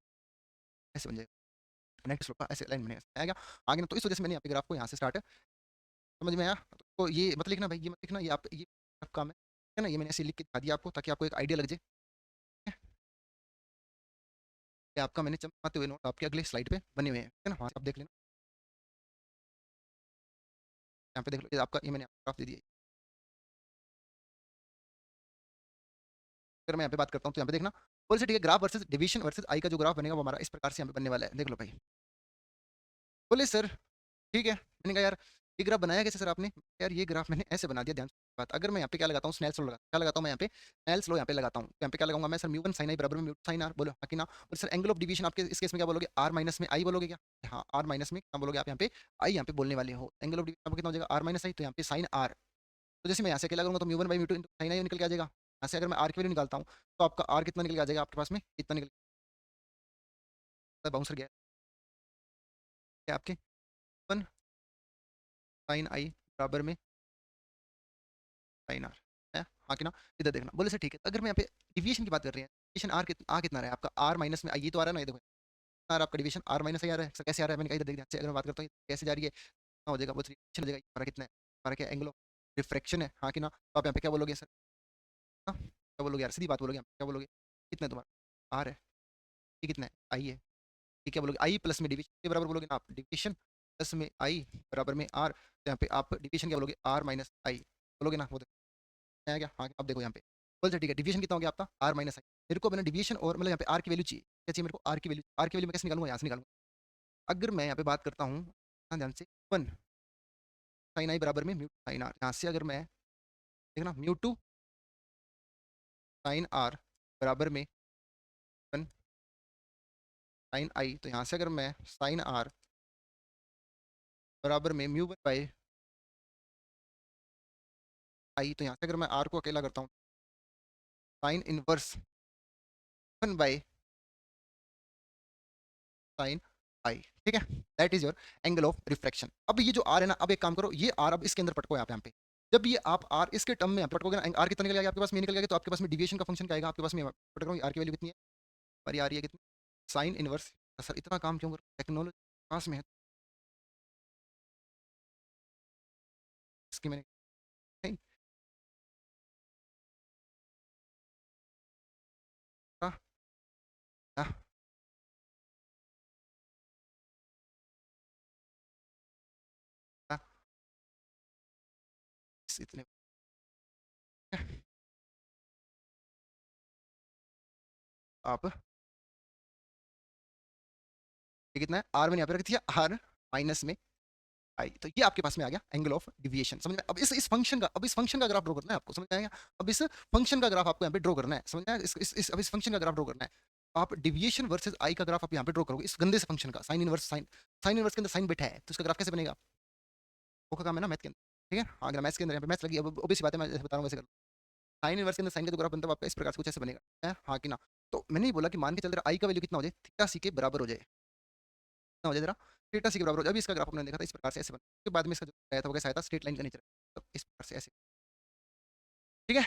ऐसे बन जाएगा, नेक्स्ट स्लोप का ऐसे लाइन बनेगा, आएगा आगे ना। तो इस वजह से मैंने यहाँ पे ग्राफ को यहाँ से स्टार्ट है, समझ में आया? तो ये मत लिखना भाई, ये मत लिखना, ये आप ये काम है ना, ये मैंने ऐसे लिख के दिखा दिया आपको, ताकि आपको एक आइडिया लग जाए। ठीक है? ये आपका मैंने चमकाते हुए नोट आपके अगले स्लाइड पे बने हुए हैं, है ना, वहाँ से आप देख लेना, यहाँ पे देख लो, ये आपका, ये मैंने ग्राफ दे दिया। अगर मैं यहाँ पे बात करता हूँ, तो यहाँ पे देखना, बोल से ठीक है, graph versus division versus I का जो ग्राफ बनेगा, वो हमारा इस प्रकार से यहाँ पे बनने वाला है, देख लो भाई। बोले सर ठीक है। मैंने कहा यार ये ग्राफ बनाया कैसे सर आपने, यार ये ग्राफ मैंने ऐसे बना दिया, ध्यान से बात। अगर मैं यहाँ पे क्या लगाता हूँ, स्नेल्स लॉ क्या लगाता हूँ मैं यहाँ पे, स्नेल्स लॉ यहाँ पे लगाता हूँ, तो यहाँ पे क्या लगाऊंगा मैं सर, म्यू वन साइन आई बराबर में म्यू साइन आर, बोलो हाँ कि ना? और सर एंगल ऑफ डिवीजन आपके इस केस में क्या बोलोगे, आर माइनस में आई बोलोगे क्या, हाँ आर माइनस में क्या बोलोगे आप, यहाँ पे आई यहाँ पे बोलने वाले हो। एंगल ऑफ डिवीजन कितना हो जाएगा, आर माइनस आई, तो यहाँ पे साइन आर। तो जैसे मैं यहाँ से अकेला करूँगा, तो mu one by mu two sine i निकल के आ जाएगा। यहाँ से अगर मैं आर की वैल्यू निकालता हूँ, तो आपका आर कितना निकल के आ जाएगा आपके पास में, कितना निकल, बाउंसर गया है आपके, वन साइन आई बराबर में साइन आर है। हाँ कि ना? इधर देखना, बोले सर ठीक है। अगर मैं यहाँ पे डिविएशन की बात कर रहे हैं, डिवीजन आर कितना रहा है आपका, आर माइनस में ये तो आ रहा है ना, ये देखो आर आपका डिवीजन आर माइनस आ रहा है सर, कैसे आ रहा है मैंने कहा इधर देख ध्यान से, अगर मैं बात करता हूँ कैसे जा रही है, कितना हो जाएगा, वो रिफ्लेक्शन हो जाएगा, हमारा कितना है, हमारा क्या एंगल ऑफ रिफ्रैक्शन है, हाँ कि ना, तो आप यहाँ पे क्या बोलोगे सर, हाँ क्या बोलोगे यार, सीधी बात बोलोगे, क्या बोलोगे, कितना है तुम्हारा आर है, ये कितना है आई है, ये क्या बोलोगे आई प्लस में डिवीजन के बराबर बोलोगे ना आप, डिवीजन प्लस में आई बराबर में आर, तो यहाँ पे आप डिवीजन क्या बोलोगे आर माइनस आई बोलोगे ना, वो देखो आया क्या, हाँ अब देखो यहाँ पे बोल सर ठीक है, डिवीजन कितना हो गया आपका आर माइनस आई, मेरे को मैंने डिवीजन और मतलब यहाँ पे आर की वैल्यू चाहिए, क्या चाहिए मेरे को आर की वैल्यू मैं कैसे निकालूंगा, यहाँ से निकालूंगा, अगर मैं यहाँ पे बात करता हूँ ध्यान से, वन साइन आई बराबर में म्यू साइन आर, यहाँ से अगर मैं देखना म्यू टू साइन आर बराबर में वन साइन आई, तो यहाँ से अगर मैं साइन आर बराबर में म्यू वन बाई आई, तो यहाँ से अगर मैं आर को अकेला करता हूँ sine inverse one by sine i, ठीक है, that is your angle of refraction. अब ये जो आर है ना, अब एक काम करो, ये आर अब इसके अंदर पटको यहाँ पे, जब ये आप आर इसके टर्म में पटकोगे ना, आर कितना निकल गया आपके पास में, निकल गया, तो आपके पास में डिविएशन का फंक्शन क्या आएगा आपके पास में, पटक रहा हूँ आर की वैल्यू कितनी है, हमारी आ रही है कितनी, साइन इनवर्स, सर इतना काम क्यों करो, टेक्नोलॉजी पास में है इसकी मैंने नहीं, हाँ, हाँ, हाँ, इतने आप ये कितना है आर मैंने यहाँ पे रख दिया आर माइनस में आई, तो ये आपके पास में आ गया एंगल ऑफ डिविएशन, समझ में, अब इस फंक्शन का, अब इस फंक्शन का ग्राफ ड्रॉ करना है आपको, समझ में आएगा, अब इस फंक्शन का ग्राफ आपको यहाँ पे ड्रॉ करना है, समझ में आया, अब इस फंक्शन का ग्राफ ड्रॉ करना है, आप डिविएशन वर्सेस आई का ग्राफ आप यहाँ पे ड्रॉ करोगे, इस गंदे से फंक्शन का, साइन इनवर्स के अंदर साइन बैठा है, तो इसका ग्राफ कैसे बनेगा, वो का काम है ना मैथ के अंदर, ठीक है, हाँ, अगर मैथ्स के अंदर यहाँ पे मैथ्स लगी, अब obvious सी बात है, मैं जैसे बता रहा हूँ वैसे कर, साइन इनवर्स के अंदर साइन का जो ग्राफ बनता है वो आपका इस प्रकार से कुछ ऐसे बनेगा, हाँ कि ना, तो मैंने ये बोला कि मान के चल रहा आई का वैल्यू कितना हो जाए, थीटा सी के बराबर हो जाए, कितना हो जाए जरा, थीटा सी के बराबर हो जाए, अभी इसका ग्राफ हमने देखा था इस प्रकार से ऐसे बना, उसके बाद में इसका जो आया था वो कैसा आया था, स्ट्रेट लाइन का नेचर, तो इस प्रकार से ऐसे, ठीक है,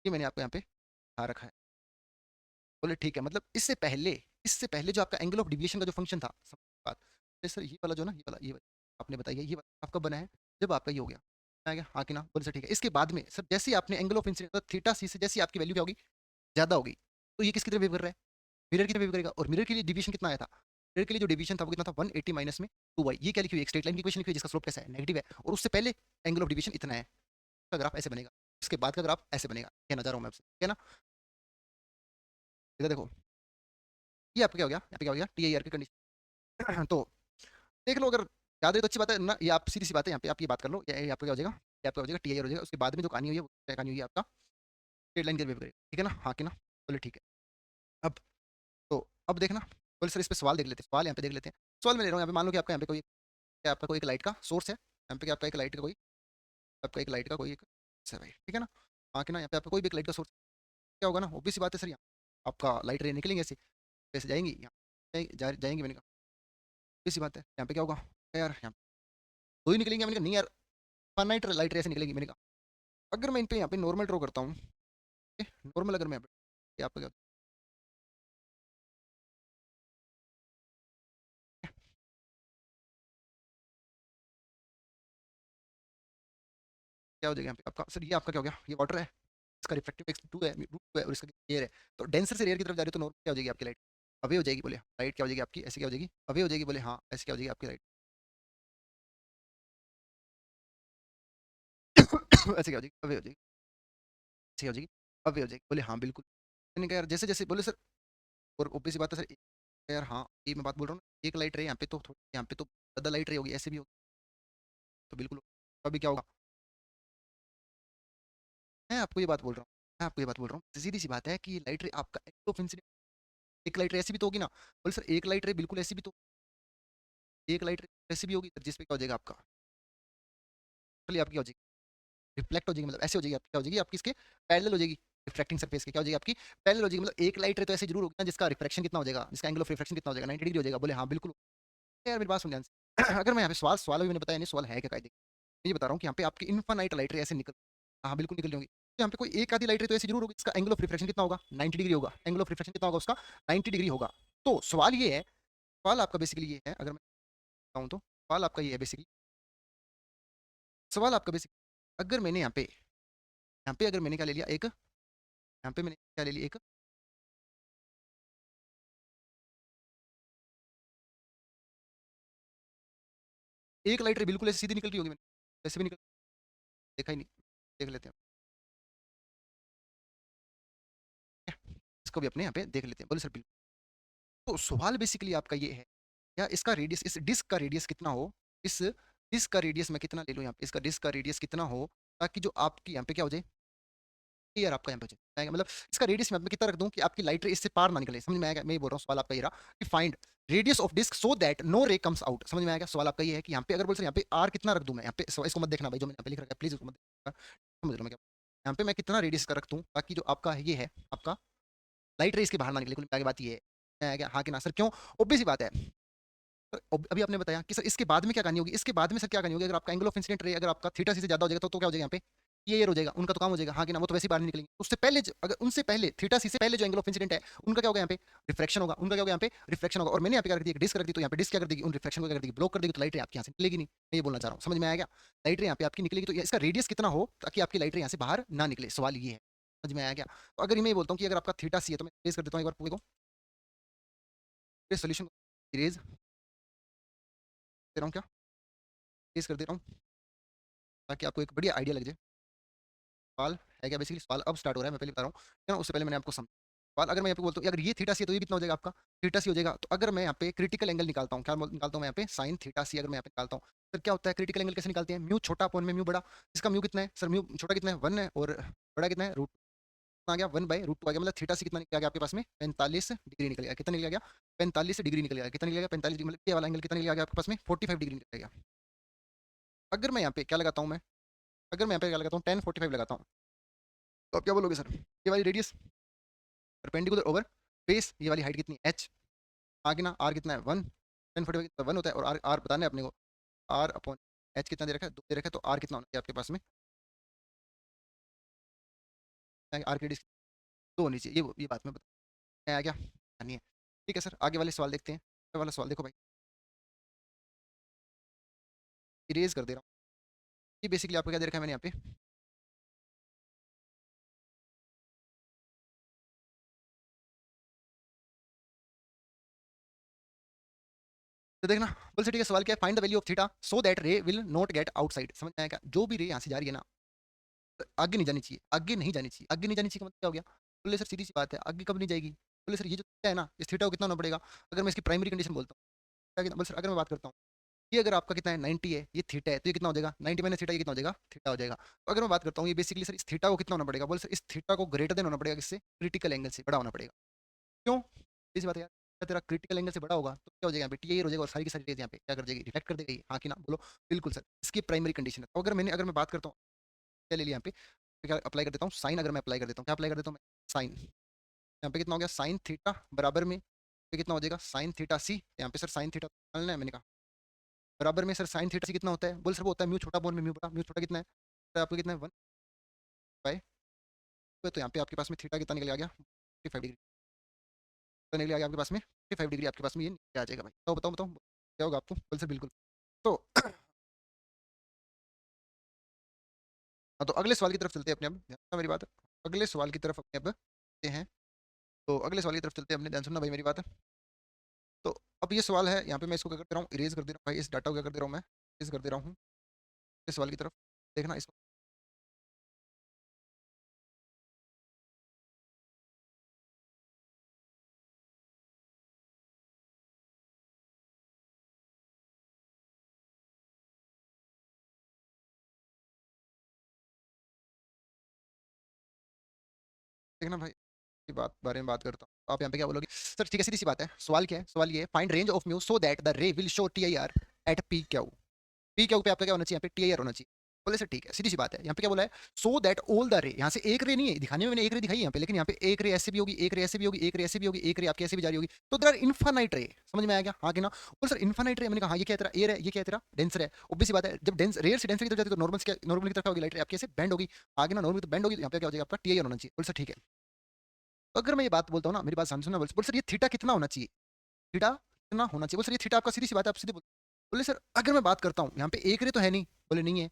ये मैंने आपको यहाँ पे दिखा रखा है, बोले ठीक है, मतलब इससे पहले जो आपका एंगल ऑफ डिविएशन का जो फंक्शन था, बात, तो सर ये वाला जो ना, ये वाला आपने बताया, ये वाला आपका बना है जब आपका ये हो गया, आ गया हाँ कि ना, बोले सर ठीक है, इसके बाद में सर जैसे ही आपने एंगल ऑफ इंसिडेंट थीटा सी से जैसे ही आपकी वैल्यू क्या होगी, ज्यादा होगी, तो ये किसकी तरफ वेव कर रहा है, मिरर की तरफ वेव करेगा, और मिरर के लिए डिवीजन कितना आया था, मिरर के लिए जो डिवीजन था वो कितना था 180 माइनस में 2y, ये क्या लिखी हुई है, एक स्ट्रेट लाइन की इक्वेशन लिखी हुई है जिसका स्लोप कैसा है, नेगेटिव है, और उससे पहले एंगल ऑफ डिवीजन इतना है, इसका ग्राफ ऐसे बनेगा, इसके बाद का ग्राफ ऐसे बनेगा, कहना चाह रहा हूँ मैं आपसे, ठीक है ना, इधर देखो, ये आपका क्या हो गया, यहाँ पे क्या हो गया, टी आई आर की कंडीशन तो देख लो, अगर याद है तो अच्छी बात है ना, ये आप सीधी सी बात है, यहाँ पे आप ये बात कर लो, ये आपका क्या हो जाएगा, ये आपका हो जाएगा टी आई आर हो जाएगा, उसके बाद में जो कहानी हुई है वो क्या कहानी हुई है आपका, स्ट्रेट लाइन की वेव करेगा, ठीक है ना, हाँ कि ना, बोले ठीक है, अब तो अब देखना, बोले सर इस पे सवाल देख लेते हैं, सवाल यहाँ पे देख लेते हैं, सवाल मैं ले रहा हूँ यहाँ पे, मान लो कि आपका यहाँ पे कोई, क्या आपका कोई एक लाइट का सोर्स है, यहाँ पे क्या आपका एक लाइट का कोई, आपका एक लाइट का कोई एक source है भाई, ठीक है ना, हाँ कि ना, यहाँ पे आपका कोई भी एक लाइट का सोर्स, क्या होगा ना, obvious सी बात है सर, यहाँ आपका लाइट रे निकलेंगे ऐसे, ऐसे जाएंगी यहाँ, जाएंगी, मैंने कहा obvious सी बात है, यहाँ पे क्या होगा, यार यहाँ दो ही निकलेंगे, मैंने कहा नहीं यार, फाइनाइट लाइट रे ऐसे निकलेंगी, मैंने कहा अगर मैं इन पे यहाँ पे नॉर्मल ड्रॉ करता हूँ, नॉर्मल अगर मैं यहाँ पे, आपका क्या क्या हो जाएगा यहाँ पे आपका, सर ये आपका क्या हो गया, ये वाटर है, इसका रिफ्लेक्टिव एक्स टू है, रूट टू है, और इसका एयर है, तो डेंसर से रेयर की तरफ जा रही है, तो नॉर्मल क्या हो जाएगी आपकी लाइट, अवे हो जाएगी, बोले लाइट क्या हो जाएगी आपकी, ऐसे क्या हो जाएगी, अवे हो जाएगी, बोले हाँ ऐसे क्या हो जाएगी आपकी लाइट ऐसे क्या हो जाएगी, अवे हो जाएगी, ऐसे क्या हो जाएगी, अवे हो जाएगी, बोले हाँ बिल्कुल, मैंने कहा यार जैसे जैसे बोले सर, और ओबीसी बात है सर, यार हाँ ये मैं बात बोल रहा हूँ ना, एक लाइट रहे यहाँ पे तो यहाँ पे तो ज़्यादा लाइट रही होगी, ऐसे भी होगी, तो बिल्कुल, तो अभी क्या होगा, मैं आपको ये बात बोल रहा हूँ, मैं आपको ये बात बोल रहा हूँ, सीधी सी बात है कि लाइट रे आपका ऑफ इंसिडेंट, एक लाइट रे ऐसी भी तो होगी ना, बोले सर एक लाइट रे बिल्कुल ऐसी भी तो, एक लाइट रे ऐसी भी होगी सर, जिसपे क्या हो जाएगा आपका, चलिए आपकी हो जाएगी, रिफ्लेक्ट हो जाएगी, मतलब ऐसे हो जाएगी आपकी, क्या हो जाएगी आपकी, इसके पैरेलल हो जाएगी, रिफ्रैक्टिंग सरफेस के क्या हो जाएगी आपकी, पैरेलल हो जाएगी, मतलब एक लाइट रे तो ऐसे जरूर होगी ना जिसका रिफ्रैक्शन कितना हो जाएगा, जिसका एंगल ऑफ रिफ्रैक्शन कितना हो जाएगा, 90 डिग्री हो जाएगा, बोले हाँ बिल्कुल, यार मेरी बात सुन ध्यान से अगर मैं यहाँ पे सवाल सवाल भी मैंने बताया नहीं, सवाल है क्या कायदे, ये बता रहा हूँ कि यहाँ पे आपकी इनफाइनाइट लाइट रे ऐसे निकल, हाँ बिल्कुल निकल रही होंगी, यहाँ पे कोई एक आधी लाइट रे तो ऐसी जरूर होगी, इसका एंगल ऑफ रिफ्रैक्शन कितना होगा, 90 डिग्री होगा। एंगल ऑफ रिफ्रैक्शन कितना होगा उसका, 90 डिग्री होगा। तो सवाल ये है, सवाल आपका बेसिकली ये है, अगर मैं बताऊं तो सवाल आपका ये है बेसिकली, सवाल आपका बेसिकली, अगर मैंने यहाँ पे अगर मैंने क्या ले लिया एक, यहाँ पे मैंने क्या ले लिया एक, एक लाइट रे बिल्कुल ऐसी सीधी निकल रही होगी, मैंने वैसे भी निकल, देखा ही नहीं, देख लेते हैं, ठीक है? इसको भी अपने यहाँ पे देख लेते हैं, बोले सर बिल्कुल। तो सवाल बेसिकली आपका ये है, या इसका रेडियस, इस डिस्क का रेडियस कितना हो, इस डिस्क का रेडियस मैं कितना ले लूँ यहाँ पे, इसका डिस्क का रेडियस कितना हो, ताकि जो आपकी यहाँ पे क्या हो जाए, यार आपका यहाँ पे हो जाएगा, मतलब इसका रेडियस मैं कितना रख दूं कि आपकी लाइट रे इससे पार ना निकले, समझ में आएगा? मैं ये बोल रहा हूँ सवाल आपका ये रहा कि find radius of disc so that no ray comes out, समझ में आएगा? सवाल आपका ये है कि यहाँ पे अगर बोल सर यहाँ पे आर कितना रख दूं मैं यहाँ पे, इसको मत देखना भाई जो मैंने यहाँ पे लिख रखा है, प्लीज उसको मत देखना, समझ लो मैं क्या, यहाँ पे मैं कितना रेडियस का रख दूं ताकि जो आपका ये है आपका लाइट रे इसके बाहर ना निकले, कुल मिला के बात ये है, हाँ कि ना सर, क्यों? ऑब्वियस सी बात है। अभी आपने बताया कि सर इसके बाद में क्या करनी होगी, इसके बाद में सर क्या करनी होगी, अगर आपका एंगल ऑफ इंसिडेंट रे अगर आपका थीटा सी से ज्यादा हो जाएगा तो क्या हो जाएगा यहाँ पे, ये हो जाएगा, उनका तो काम हो जाएगा, हाँ कि ना, वो तो वैसे ही बाहर नहीं निकलेंगे। उससे पहले अगर उनसे पहले थीटा सी से पहले जो एंगल ऑफ इंसिडेंट है उनका क्या होगा यहाँ पे, रिफ्लेक्शन होगा, उनका क्या होगा यहाँ पे, रिफ्लेक्शन होगा। और मैंने यहाँ पे क्या कर दिया, डिस्क कर दी, तो यहाँ पे डिस्क क्या कर देगी, उन रिफ्लेक्शन को क्या कर देगी, ब्लॉक कर देगी, तो लाइट रे आपकी यहाँ से निकलेगी नहीं। मैं ये बोलना चाह रहा हूँ, समझ में आएगा? लाइट रे यहाँ पे आपकी निकलेगी, तो इसका रेडियस कितना हो ताकि आपकी लाइट रे यहाँ से बाहर ना निकले, सवाल ये है, समझ में आया क्या? तो अगर मैं ये बोलता हूँ कि अगर आपका थीटा सी है, तो मैं रेज कर देता हूँ एक बार पूरे को, सोल्यूशन रेज दे रहा हूँ क्या, रेज कर दे रहा हूँ ताकि आपको एक बढ़िया आइडिया लग जाए। सवाल है क्या बेसिकली, सवाल अब स्टार्ट हो रहा है, मैं पहले बता रहा हूँ, है ना? उससे पहले मैंने आपको समझ, सवाल अगर मैं यहाँ पे बोलता हूँ अगर ये थीटा सी है तो ये कितना हो जाएगा आपका, थीटा सी हो जाएगा। तो अगर मैं यहाँ पे क्रिटिकल एंगल निकालता हूँ, क्या निकालता हूँ मैं यहाँ पे, साइन थीटा सी अगर मैं यहाँ पे निकालता हूँ, फिर क्या होता है, क्रिटिकल एंगल कैसे निकालते हैं, म्यू छोटा अपॉन में म्यू बड़ा। इसका म्यू कितना है सर, म्यू छोटा कितना है 1 है, और बड़ा कितना है रूट आ गया, 1/√2 आ गया, मतलब थीटा सी कितना निकल गया आपके पास में, 45 डिग्री निकल गया। कितना निकल गया, 45 डिग्री निकल गया। कितना निकल गया, 45 डिग्री, मतलब ये वाला एंगल कितना निकल गया आपके पास में, 45 डिग्री निकल गया। अगर मैं यहाँ पे क्या लगाता हूँ मैं, अगर मैं यहाँ पे क्या लगाता हूँ, 1045 लगाता हूँ, तो आप क्या बोलोगे सर, ये वाली रेडियस परपेंडिकुलर ओवर बेस, ये वाली हाइट कितनी है, एच, आगे ना आर कितना है 1, 1045 कितना 1 होता है, और आर आर बताना है अपने को, आर अपॉन एच कितना दे रखा है, 2 दे रखा है, तो आर कितना होना चाहिए आपके पास में, आर की रेडियस 2 होनी चाहिए, ये बात मैं बता आया क्या, नहीं है? ठीक है सर, आगे वाले सवाल देखते हैं। ये वाला सवाल देखो भाई, इरेज कर दे रहा हूँ, ये बेसिकली आपको क्या दे रखा है मैंने यहाँ पे, तो देखना, बोल से ठीक है, सवाल क्या है, find the value of theta so that रे विल नॉट गेट आउटसाइड, समझ में आएगा? जो भी रे यहाँ से जा रही है ना, तो आगे नहीं जानी चाहिए, आगे नहीं जानी चाहिए, आगे नहीं जानी चाहिए का मतलब क्या हो गया? बोले सर सीधी सी बात है, आगे कब नहीं जाएगी? बोले सर ये जो थीटा है ना, इस थीटा को कितना होना पड़ेगा, अगर मैं इसकी प्राइमरी कंडीशन बोलता हूँ, क्या कितना, बोले सर अगर मैं बात करता हूँ, ये अगर आपका कितना है 90 है, ये थीटा है, तो ये कितना हो जाएगा 90 माइनस थीटा, ये कितना हो जाएगा, थीटा हो जाएगा। तो अगर मैं बात करता हूँ ये बेसिकली सर इस थीटा को कितना होना पड़ेगा, बोले सर इस थीटा को ग्रेटर देन होना पड़ेगा, किससे, क्रिटिकल एंगल से बड़ा होना पड़ेगा। क्यों? इस बात है यार, अगर तेरा क्रिटिकल एंगल से बड़ा होगा तो क्या हो जाएगा यहाँ पे, टी हो जाएगा, और सारी की सारी रेज यहाँ पे क्या कर देगी, रिफ्लेक्ट कर देगी, हाँ कि ना, बोलो बिल्कुल सर, इसकी प्राइमरी कंडीशन है। तो अगर मैं बात करता हूँ, क्या ले लिया यहाँ पे, तो क्या अप्लाई कर देता हूँ, साइन अगर मैं अप्लाई कर देता हूँ, क्या अप्लाई कर देता हूँ मैं, साइन, यहाँ पे कितना हो गया, साइन थीटा बराबर में पे कितना हो जाएगा, साइन थीटा सी, यहाँ पे सर साइन थीटा निकालना है, मैंने कहा बराबर में सर साइन थीटा सी कितना होता है, बोल सर वो होता है म्यू छोटा बोन में म्यू बड़ा, म्यू छोटा कितना है, तो आपको कितना है 1/, तो यहाँ पे आपके पास में थीटा कितना निकल आ गया, 55 डिग्री निकल आ गया आपके पास में, 55 डिग्री आपके पास में ये निकल आ जाएगा भाई। बताओ बताओ बताओ क्या होगा आपको, बोल सर बिल्कुल। तो हाँ, तो अगले सवाल की तरफ चलते हैं अपने, अब ध्यान सुनना मेरी बात, अगले सवाल की तरफ अपने अब चलते हैं। तो अगले सवाल की तरफ चलते हैं अपने, ध्यान सुनना भाई मेरी बात। तो अब ये सवाल है, यहाँ पे मैं इसको क्या कर दे रहा हूँ, इरेज कर दे रहा हूँ भाई, इस डाटा को क्या कर दे रहा हूँ मैं, इरेज कर दे रहा हूँ इस सवाल की तरफ, देखना इसको, देखना भाई, की बात बारे में बात करता हूँ, आप यहाँ पे क्या बोलोगे सर, ठीक है सीधी सी बात है, सवाल क्या है, सवाल ये है, find range of mu so that the ray will show T I R at P Q, P Q पे आपका क्या होना चाहिए, यहाँ पे टी आई आर होना चाहिए। बोले सर ठीक है, सीधी सी बात है। यहाँ पे क्या बोला है, सो दैट ऑल द रे, यहाँ से एक रे नहीं है दिखाने में, मैंने एक रे दिखाई है यहाँ पे, लेकिन यहाँ पे एक रे ऐसे भी होगी, एक रे ऐसे भी होगी, एक रे ऐसे भी होगी, एक रे आपकी ऐसे भी जा रही होगी, तो देयर आर इनफाइनाइट रे। समझ में आया क्या? हाँ कि ना? बोल सर इनफाइनाइट रे, मैंने कहा हाँ, ये क्या है तेरा एयर है, ये क्या है तेरा डेंसर है। ऑब्वियस सी बात है, जब डेंस रेयर से डेंसर की तरफ जाती है तो नॉर्मल की तरफ होगी लाइट रे आपकी, ऐसे बैंड होगी। आगे ना नॉर्मल तो बैंड होगी, तो यहाँ पे क्या हो जाएगा आपका टीआई होना चाहिए। बोल सर ठीक है। तो अगर मैं ये बात बोलता हूँ ना, मेरी बात समझना, बोल सर ये थीटा कितना होना चाहिए, थीटा कितना होना चाहिए? बोल सर ये थीटा आपका, सीधी सी बात है, आप सीधे बोले सर अगर मैं बात करता हूँ यहाँ पे एक रे तो है नहीं, बोले नहीं है,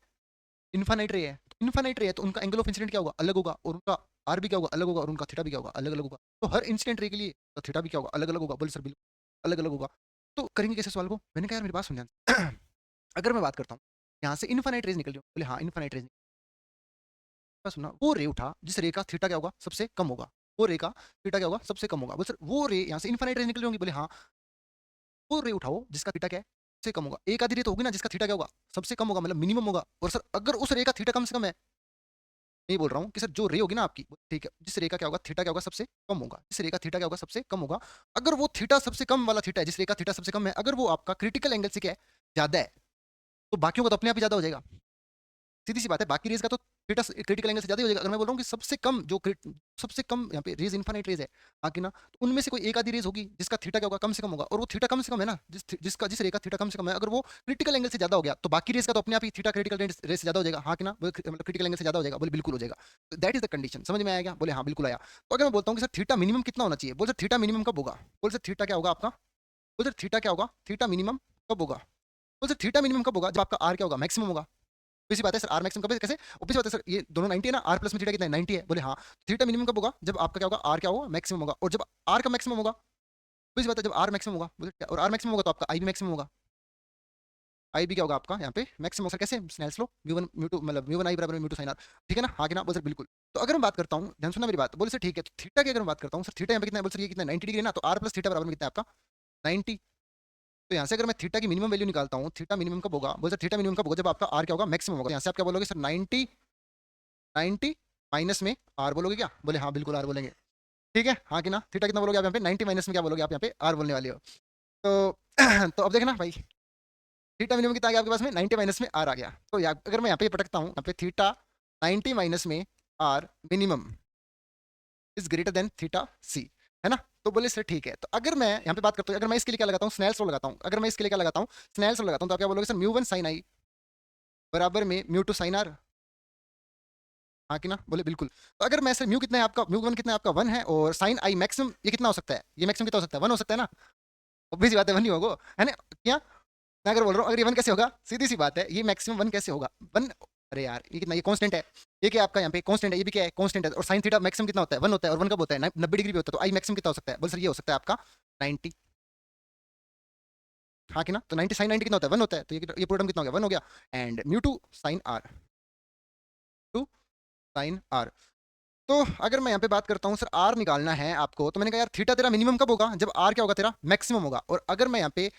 इन्फानाइट रे है। इन्फानाइट रे है तो उनका एंगल ऑफ इंसिडेंट क्या होगा, अलग होगा, और उनका आर भी क्या होगा, अलग होगा, और उनका थीटा भी क्या होगा, अलग अलग होगा। तो हर इंसिडेंट रे के लिए तो थीटा भी क्या होगा, अलग अलग होगा। बोले सर बिल्कुल अलग अलग होगा। तो करेंगे कैसे सवाल को? मैंने कहा यार मेरी बात सुन ध्यान से। अगर मैं बात करता हूँ यहाँ से इन्फानाइट रेज निकल रही है, बोले हाँ इन्फानाइट रेज, सुना वो रे उठा जिस रे का थीटा क्या होगा, सबसे कम होगा। वो रे का थीटा क्या होगा, सबसे कम होगा। बोले सर वो रे यहाँ से इन्फानाइट रेज निकल रही होंगी, बोले हाँ वो रे उठाओ जिसका थीटा क्या है, सबसे कम होगा। एक आधी रे तो होगी ना जिसका थीटा क्या होगा, सबसे कम होगा, मतलब मिनिमम होगा। और सर अगर उस रे का थीटा कम से कम है, मैं बोल रहा हूँ कि सर जो रे होगी ना आपकी, ठीक है, जिस रे का क्या होगा, थीटा क्या होगा, सबसे कम होगा, जिस रे का थीटा क्या होगा, सबसे कम होगा। अगर वो थीटा सबसे कम वाला थीटा है, जिस रे का थीटा सबसे कम है, अगर वो आपका क्रिटिकल एंगल से क्या है, ज्यादा है, तो बाकियों का तो अपने आप ही ज्यादा हो जाएगा। सीधी सी बात है, बाकी रेज का तो थीटा क्रिटिकल एंगल से ज्यादा ही हो जाएगा। अगर मैं बोल रहा हूँ कि सबसे कम जो सबसे कम यहाँ पे रेज इन्फाइनाइट रेज है, बाकी ना, तो उनमें से कोई एक आधी रेज होगी जिसका थीटा क्या होगा, कम से कम होगा। और वो थीटा कम से कम है ना, जिस रे का थीटा कम से कम है, अगर वो क्रिटिकल एंगल से ज्यादा हो गया, तो बाकी रेज का तो अपने आप ही थीटा क्रिटिकल रेज से ज्यादा हो जाएगा। हाँ कि ना? मतलब क्रिटिकल एंगल से ज्यादा हो जाएगा। बोले बिल्कुल हो जाएगा। That is the condition. समझ में आएगा? बोले हाँ बिल्कुल आया। तो अगर मैं बोलता हूँ कि सर थीटा मिनिमम कितना होना चाहिए, बोल सर थीटा मिनिमम कब होगा? बोल सर थीटा क्या होगा आपका, बोल सर थीटा क्या होगा, थीटा मिनिमम कब होगा? बोल सर थीटा मिनिमम कब होगा, जब आपका आर क्या होगा, मैक्सिमम होगा। ऑब्वियस बात है सर, आर मैक्सिमम कब है, कैसे? ऑब्वियस बात है सर, ये दोनों 90 है ना, आर प्लस में थीटा कितना है, 90 है। बोले हाँ, थीटा मिनिमम कब होगा, जब आपका क्या होगा, आर क्या होगा, मैक्सिमम होगा। और जब आर का मैक्सिमम होगा, ऑब्वियस बात है जब आर मैक्सिमम होगा, बोले क्या, और आर मैक्सिमम होगा तो आपका आई भी मैक्सिमम होगा। आई भी क्या होगा आपका यहाँ पे मैक्सिमम होगा। सर कैसे? स्नेल्स लो, म्यू वन म्यू टू, मतलब म्यू वन आई बराबर म्यू टू साइन आर। ठीक है ना? हाँ कि ना? बोल सर बिल्कुल। तो अगर मैं बात करता हूँ, ध्यान सुनना मेरी बात, बोले सर ठीक है, तो थीटा की अगर मैं बात करता हूँ, सर थीटा यहाँ पे कितना है, बोल सर ये कितना है, 90 डिग्री है ना, तो आर प्लस थीटा बराबर में कितना है आपका, 90। तो यहाँ से अगर मैं थीटा की मिनिमम वैल्यू निकालता हूँ, थीटा मिनिमम कब होगा, बोल सर थीटा मिनिमम कब होगा, जब आपका आर क्या होगा, मैक्सिमम होगा। यहाँ से आप क्या बोलोगे सर, 90 90 माइनस में आर बोलोगे क्या? बोले हाँ बिल्कुल आर बोलेंगे। ठीक है? हाँ कि ना? थीटा कितना बोलोगे आप यहाँ पे, 90 माइनस में क्या बोलोगे आप यहाँ पे, आर बोलने वाले हो। तो तो अब देखना भाई, थीटा मिनिमम कितना आ गया आपके पास में, 90 माइनस में आर आ गया। तो अगर मैं यहाँ पे पटकता हूँ, यहाँ पे थीटा 90 माइनस में r minimum is greater than theta c, है ना? तो बोले सर ठीक है। तो अगर मैं यहाँ पे बात करता हूँ, अगर मैं इसके लिए क्या लगाता हूँ, स्नेल्स लॉ लगाता हूँ। अगर मैं इसके लिए क्या लगाता हूँ, स्नेल्स लॉ लगाता हूँ, तो आप क्या बोलोगे सर, म्यू वन साइन आई बराबर में म्यू टू साइन आर। हाँ कि ना? बोले बिल्कुल। तो अगर मैं सर म्यू कितना है आपका, म्यू वन कितना है आपका, वन है, और साइन आई मैक्सिमम ये कितना हो सकता है, ये मैक्सिमम कितना हो सकता है, वन हो सकता है ना? ऑब्वियस बात है, वन ही होगा, है ना? क्या मैं अगर बोल रहा हूँ, अगर ये वन कैसे होगा, सीधी सी बात है, ये मैक्सिमम वन कैसे होगा, वन। अरे यार ये कितना, ये कांस्टेंट है, ये क्या आपका यहाँ पे कांस्टेंट है, ये भी क्या है, कांस्टेंट है। और साइन थीटा मैक्सिमम कितना होता है, वन होता है, और वन कब होता है, 90 डिग्री भी होता है। तो आई मैक्सिमम कितना हो सकता है, बोल सर ये हो सकता है आपका 90। हाँ कि ना? तो 90 साइन 90 कितना होता है, वन होता है। तो ये पूरा टर्म कितना हो गया, वन हो गया। And mu two sine r, two sine r. तो अगर मैं यहाँ पे बात करता हूँ सर, आर निकालना है आपको, तो मैंने कहा यार थीटा तेरा मिनिमम कब होगा, जब आर क्या होगा, तेरा मैक्सिमम होगा। और अगर मैं यहाँ पे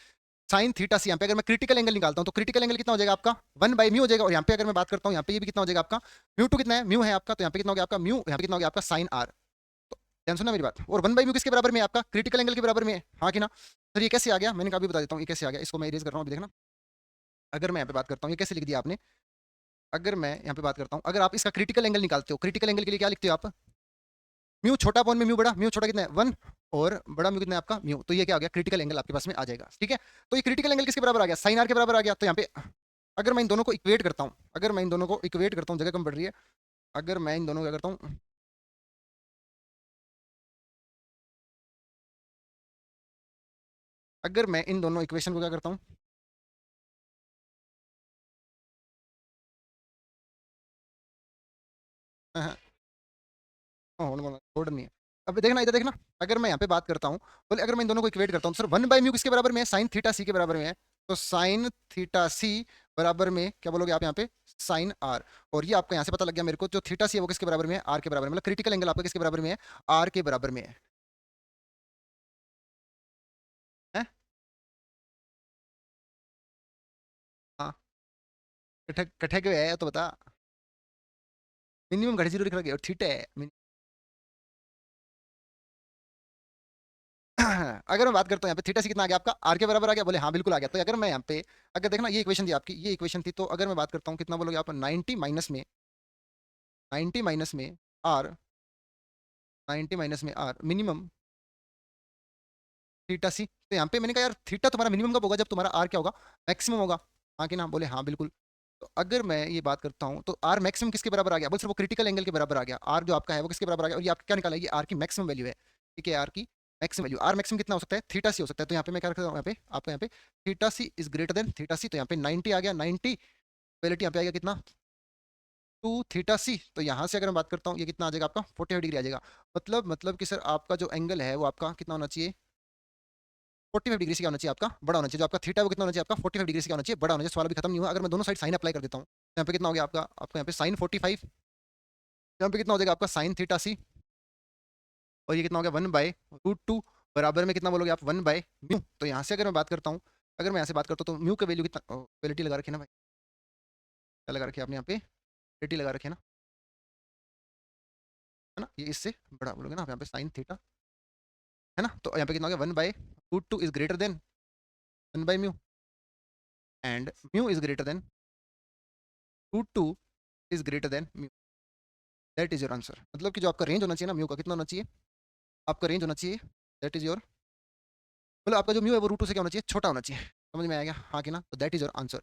साइन थीटा सी, यहाँ पे अगर मैं क्रिटिकल एंगल निकालता हूँ, तो क्रिटिकल एंगल कितना हो जाएगा आपका, वन बाई म्यू हो जाएगा। और यहाँ पे अगर मैं बात करता हूँ, यहाँ पे ये भी कितना हो जाएगा आपका, म्यू टू कितना है, म्यू है आपका, तो यहाँ पे कितना हो गया आपका म्यू, यहाँ पे कितना हो गया आपका साइन आर। तो ध्यान सुनना मेरी बात। और वन बाई म्यू किसके बराबर में है आपका, क्रिटिकल एंगल के बराबर में है। हाँ कि ना? सर ये कैसे आ गया, मैंने कहा अभी बता देता हूँ ये कैसे आ गया। इसको मैं इरेज कर रहा हूँ अभी, देखना। अगर मैं यहाँ पे बात करता हूँ, ये कैसे लिख दिया आपने। अगर मैं यहाँ पे बात करता हूँ, अगर आप इसका क्रिटिकल एंगल निकालते हो, क्रिटिकल एंगल के लिए क्या लिखते हो आप, म्यू छोटा अपॉन में म्यू बड़ा, म्यू छोटा कितना है, वन, और बड़ा म्यू कितना है आपका, म्यू। तो ये क्या आ गया, क्रिटिकल एंगल आपके पास में आ जाएगा। ठीक है? तो ये क्रिटिकल एंगल किसके बराबर आ गया, साइन आर के बराबर आ गया। तो यहाँ पे अगर मैं इन दोनों को इक्वेट करता हूँ, अगर मैं इन दोनों को इक्वेट करता हूँ, जगह कम पड़ रही है, अगर मैं इन दोनों को क्या करता हूँ, अगर मैं इन दोनों इक्वेशन को क्या करता हूँ, हाँ, हाँ, छोड़ नहीं है। अब देखना इधर देखना, अगर मैं यहाँ पे बात करता हूँ, बोले अगर मैं इन दोनों को इक्वेट करता हूँ, सर वन बाई म्यू किसके बराबर में है, साइन थीटा सी के बराबर में है। तो साइन थीटा सी बराबर में क्या बोलोगे आप यहाँ पे, साइन आर। और ये आपको यहाँ से पता लग गया मेरे को, जो थीटा सी है वो किसके बराबर में है, आर के बराबर में। मतलब क्रिटिकल एंगल आपका किसके बराबर में है, आर के बराबर में है। हाँ, कठे कठे के है तो बता। मिनिमम घड़ी जीरो लिख रखी है, और थीटा है अगर मैं बात करता हूँ यहाँ पे थीटा सी कितना आ गया आपका, आर के बराबर आ गया, बोले हाँ बिल्कुल आ गया। तो अगर मैं यहाँ पे, अगर देखना ये इक्वेशन थी आपकी, ये इक्वेशन थी, तो अगर मैं बात करता हूँ कितना बोलोगे आप, 90 माइनस में are, 90 - are minimum theta c. तो यहाँ पे मैंने कहा यार थीटा तुम्हारा मिनिमम कब होगा, जब तुम्हारा आर क्या होगा, मैक्सिमम होगा। हाँ कि ना, बोले हाँ बिल्कुल। तो अगर मैं ये बात करता हूँ तो आर मैक्सिमम किसके बराबर आ गया, बोल सिर्फ वो क्रिटिकल एंगल के बराबर आ गया। आर जो आपका है वो किसके बराबर आ गया, और ये आपका क्या निकाला, ये आर की मैक्सिमम वैल्यू है। ठीक है, आर की मैक्सिमम वैल्यू, आर मैक्सिमम कितना हो सकता है, थीटा सी हो सकता है। तो यहाँ पे मैं क्या रखता हूँ, यहाँ पे आपका यहाँ पे theta c is greater than theta c. तो यहाँ पे 90 आ गया, 90 वैलिटी यहाँ पे आ गया कितना, 2 थीटा सी। तो यहाँ से अगर मैं बात करता हूँ ये कितना आ जाएगा आपका, 45 डिग्री आ जाएगा। मतलब कि सर आपका जो एंगल है वो आपका कितना होना चाहिए, 45 डिग्री से क्या होना चाहिए आपका, बड़ा होना चाहिए। जो आपका थीटा है वो कितना होना चाहिए आपका, 45 डिग्री से क्या होना चाहिए, बड़ा होना चाहिए। सवाल अभी खत्म नहीं हुआ। अगर मैं दोनों साइड साइन अप्लाई कर देता हूँ तो यहाँ पे कितना हो गया आपका, आपका यहाँ पे साइन 45, यहाँ पे कितना हो जाएगा आपका साइन थीटा सी, और ये कितना हो गया 1/√2, बराबर में कितना बोलोगे आप, 1/म्यू। तो यहाँ से अगर मैं बात करता हूँ, अगर मैं यहाँ से बात करता हूँ तो म्यू का वैल्यू कितना, क्वालिटी लगा रखी है ना भाई, क्या लगा रखी है आपने यहाँ पे, क्वालिटी लगा रखी है ना, है ना, ये इससे बड़ा बोलोगे ना आप यहाँ पे साइन थीटा, है ना। तो यहाँ पे कितना हो गया, 1/√2 इज ग्रेटर देन 1/म्यू, and mu is greater than √2 is greater than mu. That is your answer. मतलब कि जो आपका रेंज होना चाहिए ना म्यू का, कितना होना चाहिए आपका रेंज होना चाहिए, दैट इज योर, मतलब आपका जो म्यू है वो √2 से क्या होना चाहिए, छोटा होना चाहिए। समझ में आएगा, हाँ कि ना। तो दैट इज योर आंसर।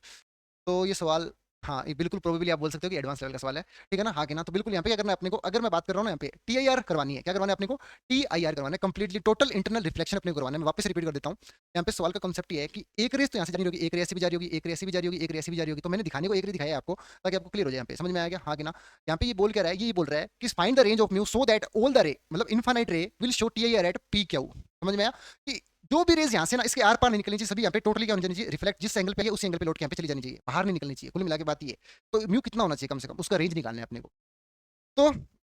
तो ये सवाल, हाँ ये बिल्कुल प्रोबेबली आप बोल सकते हो कि एडवांस लेवल का सवाल है, ठीक है ना, हाँ कि ना। तो बिल्कुल यहाँ पे क्या करना है अपने को, अगर मैं बात कर रहा हूँ ना यहाँ पे टीआईआर करवानी है, क्या करवाना है अपने को, टीआईआर करवाना है, कंप्लीटली टोटल इंटरनल रिफ्लेक्शन अपने को करवाना है। मैं वापस रिपीट कर देता हूँ, यहाँ पे सवाल का कंसेप्ट ये है कि एक रेस तो यहाँ से जानी होगी, एक रेस भी जा रही होगी, एक रेस भी जा रही होगी, एक रेस भी जा रही होगी। तो मैंने दिखाने को एक रेस दिखाया है आपको, ताकि आपको क्लियर हो जाए। यहाँ पे समझ में आएगा, हाँ कि ना। यहाँ पे ये बोल क्या रहा है, ये बोल रहा है कि find the range of mu so that all the ray, मतलब infinite ray will show TIR at P Q. समझ में आया कि जो भी रेज यहाँ से ना इसके आर पार नहीं निकलनी चाहिए, सभी यहाँ पे टोटली क्या होनी चाहिए, रिफ्लेक्ट जिस एंगल पे है उसी एंगल पे लौट के यहाँ पे चली जानी चाहिए, बाहर नहीं निकलनी चाहिए। कुल मिला के बात ये, तो म्यू कितना होना चाहिए कम से कम, उसका रेंज निकालना है अपने को। तो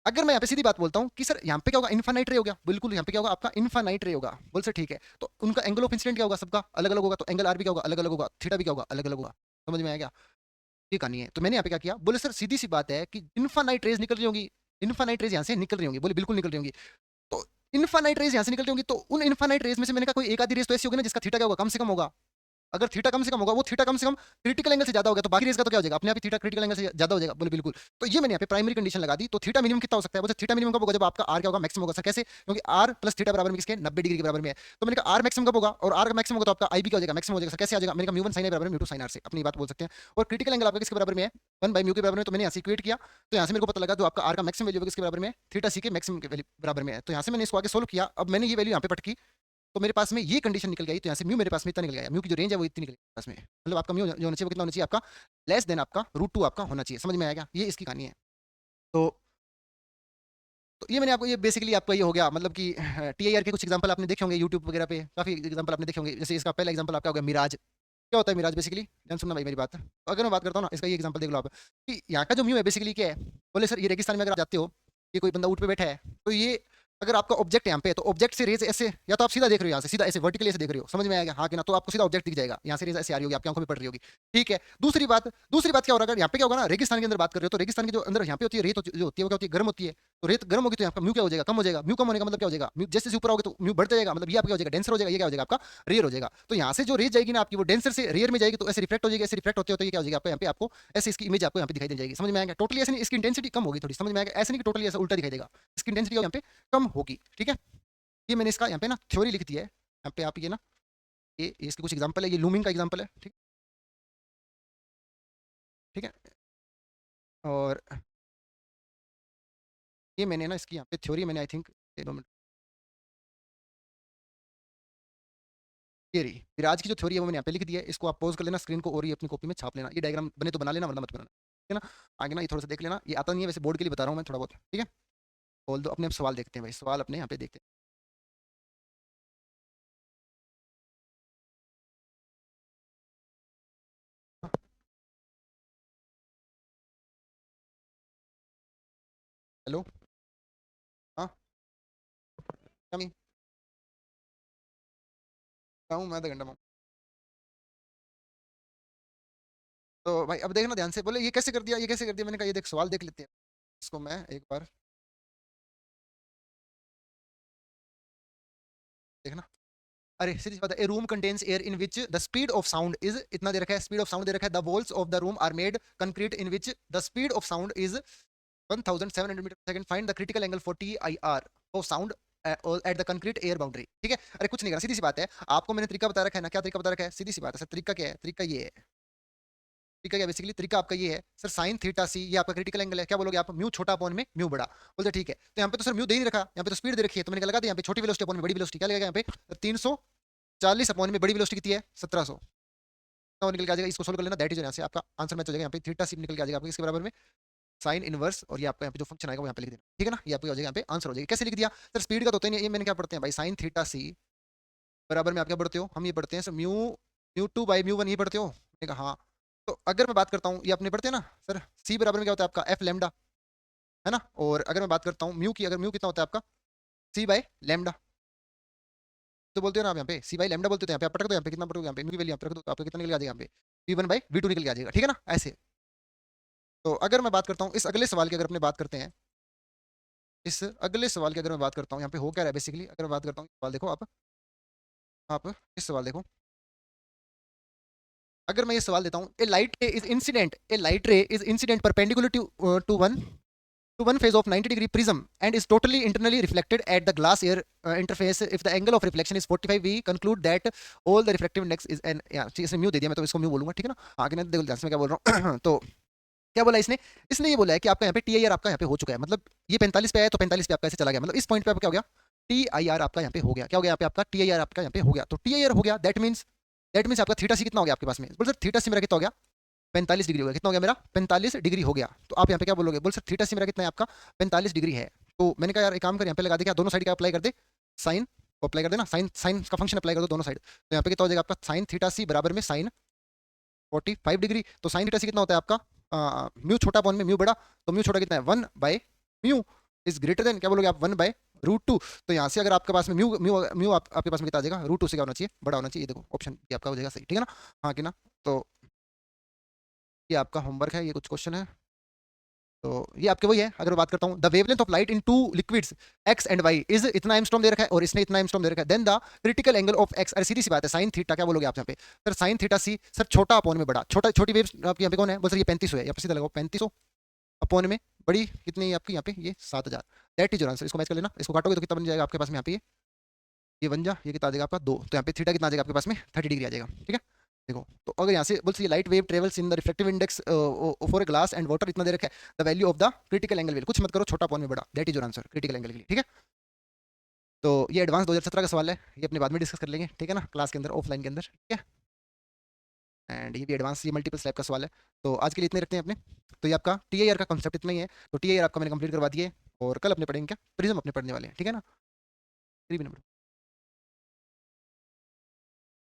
अगर मैं यहाँ पे सीधी बात बोलता हूँ कि सर यहाँ पे क्या होगा, इनफाइनाइट रे हो गया, बिल्कुल यहाँ पे क्या होगा आपका इनफाइनाइट रे होगा, बोल सर ठीक है। तो उनका एंगल ऑफ इंसिडेंट क्या होगा, सबका अलग अलग होगा। तो एंगल आर भी क्या होगा, अलग अलग होगा, थीटा भी क्या होगा, अलग अलग होगा। समझ में आएगा, ये कहानी है। तो मैंने यहाँ पे क्या किया, बोले सर सीधी सी बात है कि इनफाइनाइट रेज निकल रही होंगी, इनफाइनाइट रेज यहाँ से निकल रही होंगी, बोले बिल्कुल निकल रही होंगी। तो इनफाइनाइट रेज यहाँ से निकलती होंगी, तो उन इनफाइनाइट रेज में से मैंने कहा कोई एक आधी रेज तो ऐसी होगी ना जिसका थीटा क्या होगा, कम से कम होगा। अगर थीटा कम से कम होगा, वो थीटा कम से कम क्रिटिकल एंगल से ज्यादा हो गया, तो बाकी रेस का तो क्या हो जाएगा, अपने आप ही थीटा क्रिटिकल एंगल से ज्यादा हो जाएगा, बोले बिल्कुल। तो ये मैंने यहाँ पे प्राइमरी कंडीशन लगा दी। तो थीटा मिनिमम कितना हो सकता है, बोले थीटा मिनिमम कब होगा, जब आपका आर क्या होगा, मैक्सिमम होगा। सर कैसे, क्योंकि आर प्लस थीटा बराबर में किसके, 90 डिग्री के बराबर में है। तो मैंने कहा आर मैक्सिमम कब होगा, और आर मैक्सिमम होगा तो आपका आई भी क्या हो जाएगा, मैक्सिमम हो जाएगा। सर कैसे आ जाएगा, मैंने कहा म्यू वन साइन है बराबर म्यू टू साइन आर से, अपनी बात बोल सकते हैं। और क्रिटिकल एंगल आपका किसके बराबर में है, 1/म्यू के बराबर में। तो मैंने यहाँ से इक्वेट किया, तो यहाँ से मेरे को पता लगा जो आपका आर का मैक्सिमम वैल्यू किसके बराबर में है, थीटा सी के मैक्सिमम के बराबर में है। तो यहाँ से मैंने इसको आगे सोल्व किया, अब मैंने ये वैल्यू यहाँ पे पट की, तो मेरे पास में ये कंडीशन निकल गई। तो यहाँ से म्यू मेरे पास में इतना निकल गया, म्यू की जो रेंज है वो इतनी निकल गई पास में, मतलब आपका म्यू जो होना चाहिए वो कितना होना चाहिए आपका, लेस देन आपका √2 आपका होना चाहिए। समझ में आएगा, ये इसकी कहानी है। तो ये मैंने आपको, ये बेसिकली आपका ये हो गया, मतलब कि टीआईआर के कुछ एग्जांपल आपने देखे होंगे यूट्यूब वगैरह पे, काफी एग्जांपल आपने देखे होंगे। जैसे इसका पहला एग्जांपल आपका हो गया मिराज। क्या होता है मिराज बेसिकली, ध्यान सुनना भाई मेरी बात। तो अगर मैं बात करता हूँ ना, इसका ये एग्जांपल देख लो आप, कि यहाँ का जो म्यू है बेसिकली क्या है, बोले सर ये रेगिस्तान में अगर आप जाते हो, ये कोई बंदा ऊँट पे बैठा है, तो ये अगर आपका ऑब्जेक्ट यहाँ पे है, तो ऑब्जेक्ट से रेज ऐसे, या तो आप सीधा देख रहे हो यहाँ से, सीधा ऐसे वर्टिकली ऐसे देख रहे हो, समझ में आएगा, हाँ कि ना। तो आपको सीधा ऑब्जेक्ट दिख जाएगा, यहाँ से रेज ऐसे आ रही होगी, आपकी आंखों में पड़ रही होगी, ठीक है। दूसरी बात क्या हो रहा है, अगर यहाँ पे क्या होगा ना, रेगिस्तान के अंदर बात कर रहे हो, तो रेगिस्तान के जो अंदर यहाँ पे होती है रेत, जो होती है वो क्या होती है, गर्म होती है। तो रेत गर्म होगी तो आपका म्यू क्या हो जाएगा, कम हो जाएगा। म्यू कम होने का मतलब क्या हो जाएगा, म्यू जैसे ऊपर होगा तो म्यू बढ़ता जाएगा, मतलब ये आपका हो जाएगा डेंसर हो जाएगा, ये क्या हो जाएगा आपका रेयर हो जाएगा। तो यहाँ से जो रेज जाएगी ना आपकी, वो डेंसर से रेयर में जाएगी, तो ऐसे रिफ्लेक्ट हो जाएगी, ऐसे रिफ्लेक्ट होते होते ये क्या हो जाएगा आपको, यहाँ पे आपको ऐसे इसकी इमेज आपको यहाँ पे दिखाई दे जाएगी। समझ में आएगा, टोटली ऐसे नहीं, इसकी इंटेंसिटी कम होगी थोड़ी, समझ में आएगा, ऐसे नहीं कि टोटली ऐसा उल्टा दिखाई देगा, इसकी इंटेंसिटी यहाँ पे कम होगी, ठीक है। ये मैंने इसका यहाँ पे ना थ्योरी लिख दिया है, यहाँ पे आप ये ना, ये इसके कुछ एग्जांपल है, ये लूमिंग का एग्जांपल है, ठीक, ठीक है। और ये मैंने ना इसकी यहाँ पे थ्योरी मैंने आई थिंक, 2 मिनट, ये रही विराज की जो थ्योरी है वो मैंने यहाँ पे लिख दिया है। इसको आप पॉज कर लेना स्क्रीन को, और ये अपनी कॉपी में छाप लेना। ये डायग्राम बने तो बना लेना, वरना मत बनाना, ठीक है ना। आगे ना ये थोड़ा सा देख लेना, ये आता नहीं है वैसे, बोर्ड के लिए बता रहा हूँ मैं थोड़ा बहुत, ठीक है। बोल दो अपने, अब सवाल देखते हैं भाई, सवाल अपने यहाँ पे देखते हैं। हेलो, हाँ क्या नहीं, क्या हूँ मैं, आधा घंटा में हूँ। तो भाई अब देखना ध्यान से, बोले ये कैसे कर दिया, ये कैसे कर दिया। मैंने कहा ये देख सवाल देख लेते हैं, इसको मैं एक बार देखना। अरे सीधी सी बात है, a room contains air in which the speed of sound is इतना दे रखा है, स्पीड ऑफ साउंड दे रखा है, the walls of the room are made concrete in which the speed of sound is 1700 metre per second, find the critical angle for TIR of sound at the concrete air boundary. ठीक है, अरे कुछ नहीं करना, सीधी सी बात है, आपको मैंने तरीका बता रखा है ना, क्या तरीका बता रखा है, सीधी सी बात है सर, तरीका क्या है, तरीका ये है, तरीका क्या बेसिकली, तरीका आपका ये है सर, साइन थीटा सी ये आपका क्रिटिकल एंगल है, क्या बोलोगे आप, म्यू छोटा अपॉन में म्यू बड़ा, बोलते ठीक है, तो यहाँ पे तो सर म्यू दे ही नहीं रखा, यहाँ पे तो स्पीड दे रखी है, तो मैंने क्या लगा दिया यहाँ पे छोटी वेलोसिटी अपॉन में बड़ी वेलोसिटी, क्या लगेगा यहाँ पे 340 अपॉन में बड़ी वेलोसिटी कितनी है 1700, तो निकल के आ जाएगा, इसको सोल्व कर लेना, दैट इज यहाँ से आपका आंसर मैच हो जाएगा, यहाँ पे थीटा सी निकल के आ जाएगा आपके इसके बराबर में साइन इनवर्स, और ये आपका यहाँ पे जो फंक्शन आएगा वो यहाँ पे लिख देना, ठीक है ना, ये आपको हो जाएगा यहाँ पे आंसर हो जाएगा। कैसे लिख दिया सर, स्पीड का तो होता ही नहीं, ये मैंने क्या पढ़ते हैं भाई, साइन थीटा सी बराबर में आप क्या पढ़ते हो, हम ये पढ़ते हैं sir mu mu two by mu one, ये पढ़ते हो, मैंने कहा हाँ, तो अगर मैं बात करता हूँ, ये आपने पढ़ते हैं ना सर, सी बराबर में क्या होता है आपका एफ लेमडा, है ना, और अगर मैं बात करता हूँ म्यू की, अगर म्यू कितना होता है आपका सी बाय लेमडा, तो बोलते हो ना आप यहाँ पे सी बाई लेमडा बोलते हो, यहाँ पे आप पटक दो, यहाँ पे कितना पटोगे, यहाँ पे म्यू की वैल्यू यहाँ पे रख दो, तो आपको कितना निकल जाएगा यहाँ पे V1/V2 निकल के आ जाएगा, ठीक है ना ऐसे। तो अगर मैं बात करता हूँ इस अगले सवाल की, अगर अपने बात करते हैं इस अगले सवाल की, अगर मैं बात करता हूँ यहाँ पे हो क्या रहा है बेसिकली, अगर मैं बात करता हूँ सवाल देखो आप इस सवाल देखो, अगर मैं ये सवाल देता हूँ, a light ray is incident perpendicular to one phase of 90-degree prism and is totally internally reflected at the glass air interface. If the angle of reflection is 45, we conclude that all the refractive index is an, या इसने mu दे दिया, मैं तो इसको mu बोलूंगा, ठीक है ना, आगे ना देखो ध्यान से मैं क्या बोल रहा हूँ तो क्या बोला इसने, इसने ये बोला है कि आपका यहाँ पे TIR आपका यहाँ पे हो चुका है, मतलब ये 45 पे आया तो 45 पे आपका ऐसे चला गया, मतलब इस पॉइंट पे आपका क्या हो गया, TIR आपका यहाँ पे हो गया, क्या हो गया यहाँ पे आपका TIR आपका यहाँ पे हो गया, तो TIR हो गया, दैट मीन्स आपका थीटा सी कितना हो गया आपके पास में, बोल सर थीटा सी मेरा कितना हो गया 45 डिग्री हो गया, कितना हो गया मेरा 45 डिग्री हो गया, तो आप यहाँ पे क्या बोलोगे, बोल सर थीटा सी मेरा कितना है आपका 45 डिग्री है, तो मैंने कहा यार एक काम कर, यहाँ पे लगा दे, क्या दोनों साइड का अप्लाई कर दे, साइन को अप्लाई कर देना, साइन साइन का फंक्शन अप्लाई कर दो दोनों साइड, तो यहाँ पे कितना हो जाएगा आपका साइन थीटा सी बराबर में साइन 45 डिग्री, तो साइन थीटा सी कितना होता है आपका म्यू छोटा अपॉन में म्यू बड़ा, तो म्यू छोटा कितना है 1/म्यू इज ग्रेटर देन, क्या बोलोगे आप 1/√2, तो यहाँ से अगर आपके पास में म्यू म्यू म्यू आपके पास में कितना आ जाएगा, √2 से क्या होना चाहिए, बड़ा होना चाहिए, ये देखो ऑप्शन ये आपका हो जाएगा सही, ठीक है ना, हाँ कि ना, तो ये आपका होमवर्क है, ये कुछ क्वेश्चन है, तो ये आपके वही है, अगर मैं बात करता हूँ the wavelength of light in two liquids X and Y is इतना एंगस्ट्रॉम दे रखा है और इसने इतना एंगस्ट्रॉम दे रखा है, then the critical angle of X, अरे सीधी सी बात है, साइन थीटा क्या बोलोगे आप यहाँ पे सर, साइन थीटा सी सर छोटा अपॉन में बड़ा, छोटी वेव आपकी यहाँ पे कौन है, बोल सर ये 3500 है, यहाँ पे सीधा लगाओ 3500 अपॉन में बड़ी कितनी है आपकी यहाँ पे, ये 7000, दैट इज योर आंसर, इसको मैच कर लेना, इसको काटोगे तो कितना बन जाएगा आपके पास में यहाँ पे, ये बन जा, ये कितना आ जाएगा आपका 2, तो यहाँ पे थीटा कितना आ जाएगा आपके पास में 30 डिग्री आ जाएगा, ठीक है। देखो तो अगर यहाँ से बोलते light wave travels in the reflective index for a glass and water, इतना दे रखा है, the value of the critical angle, कुछ मत करो, छोटा पॉइंट में बड़ा, that is your answer critical angle के लिए, ठीक है। तो ये एडवांस 2017 का सवाल है, ये अपने बाद में डिस्कस कर लेंगे, ठीक है ना, क्लास के अंदर ऑफलाइन के अंदर, ठीक है, एंड ये भी एडवांस, ये मल्टीपल स्लैब का सवाल है, तो आज के लिए इतने रखते हैं अपने, तो ये आपका TIR का कंसेप्ट इतना ही है, तो TIR आपका मैंने कंप्लीट करवा दिए, और कल अपने पढ़ेंगे क्या, प्रिज्म अपने पढ़ने वाले हैं, ठीक है ना, 3 नंबर।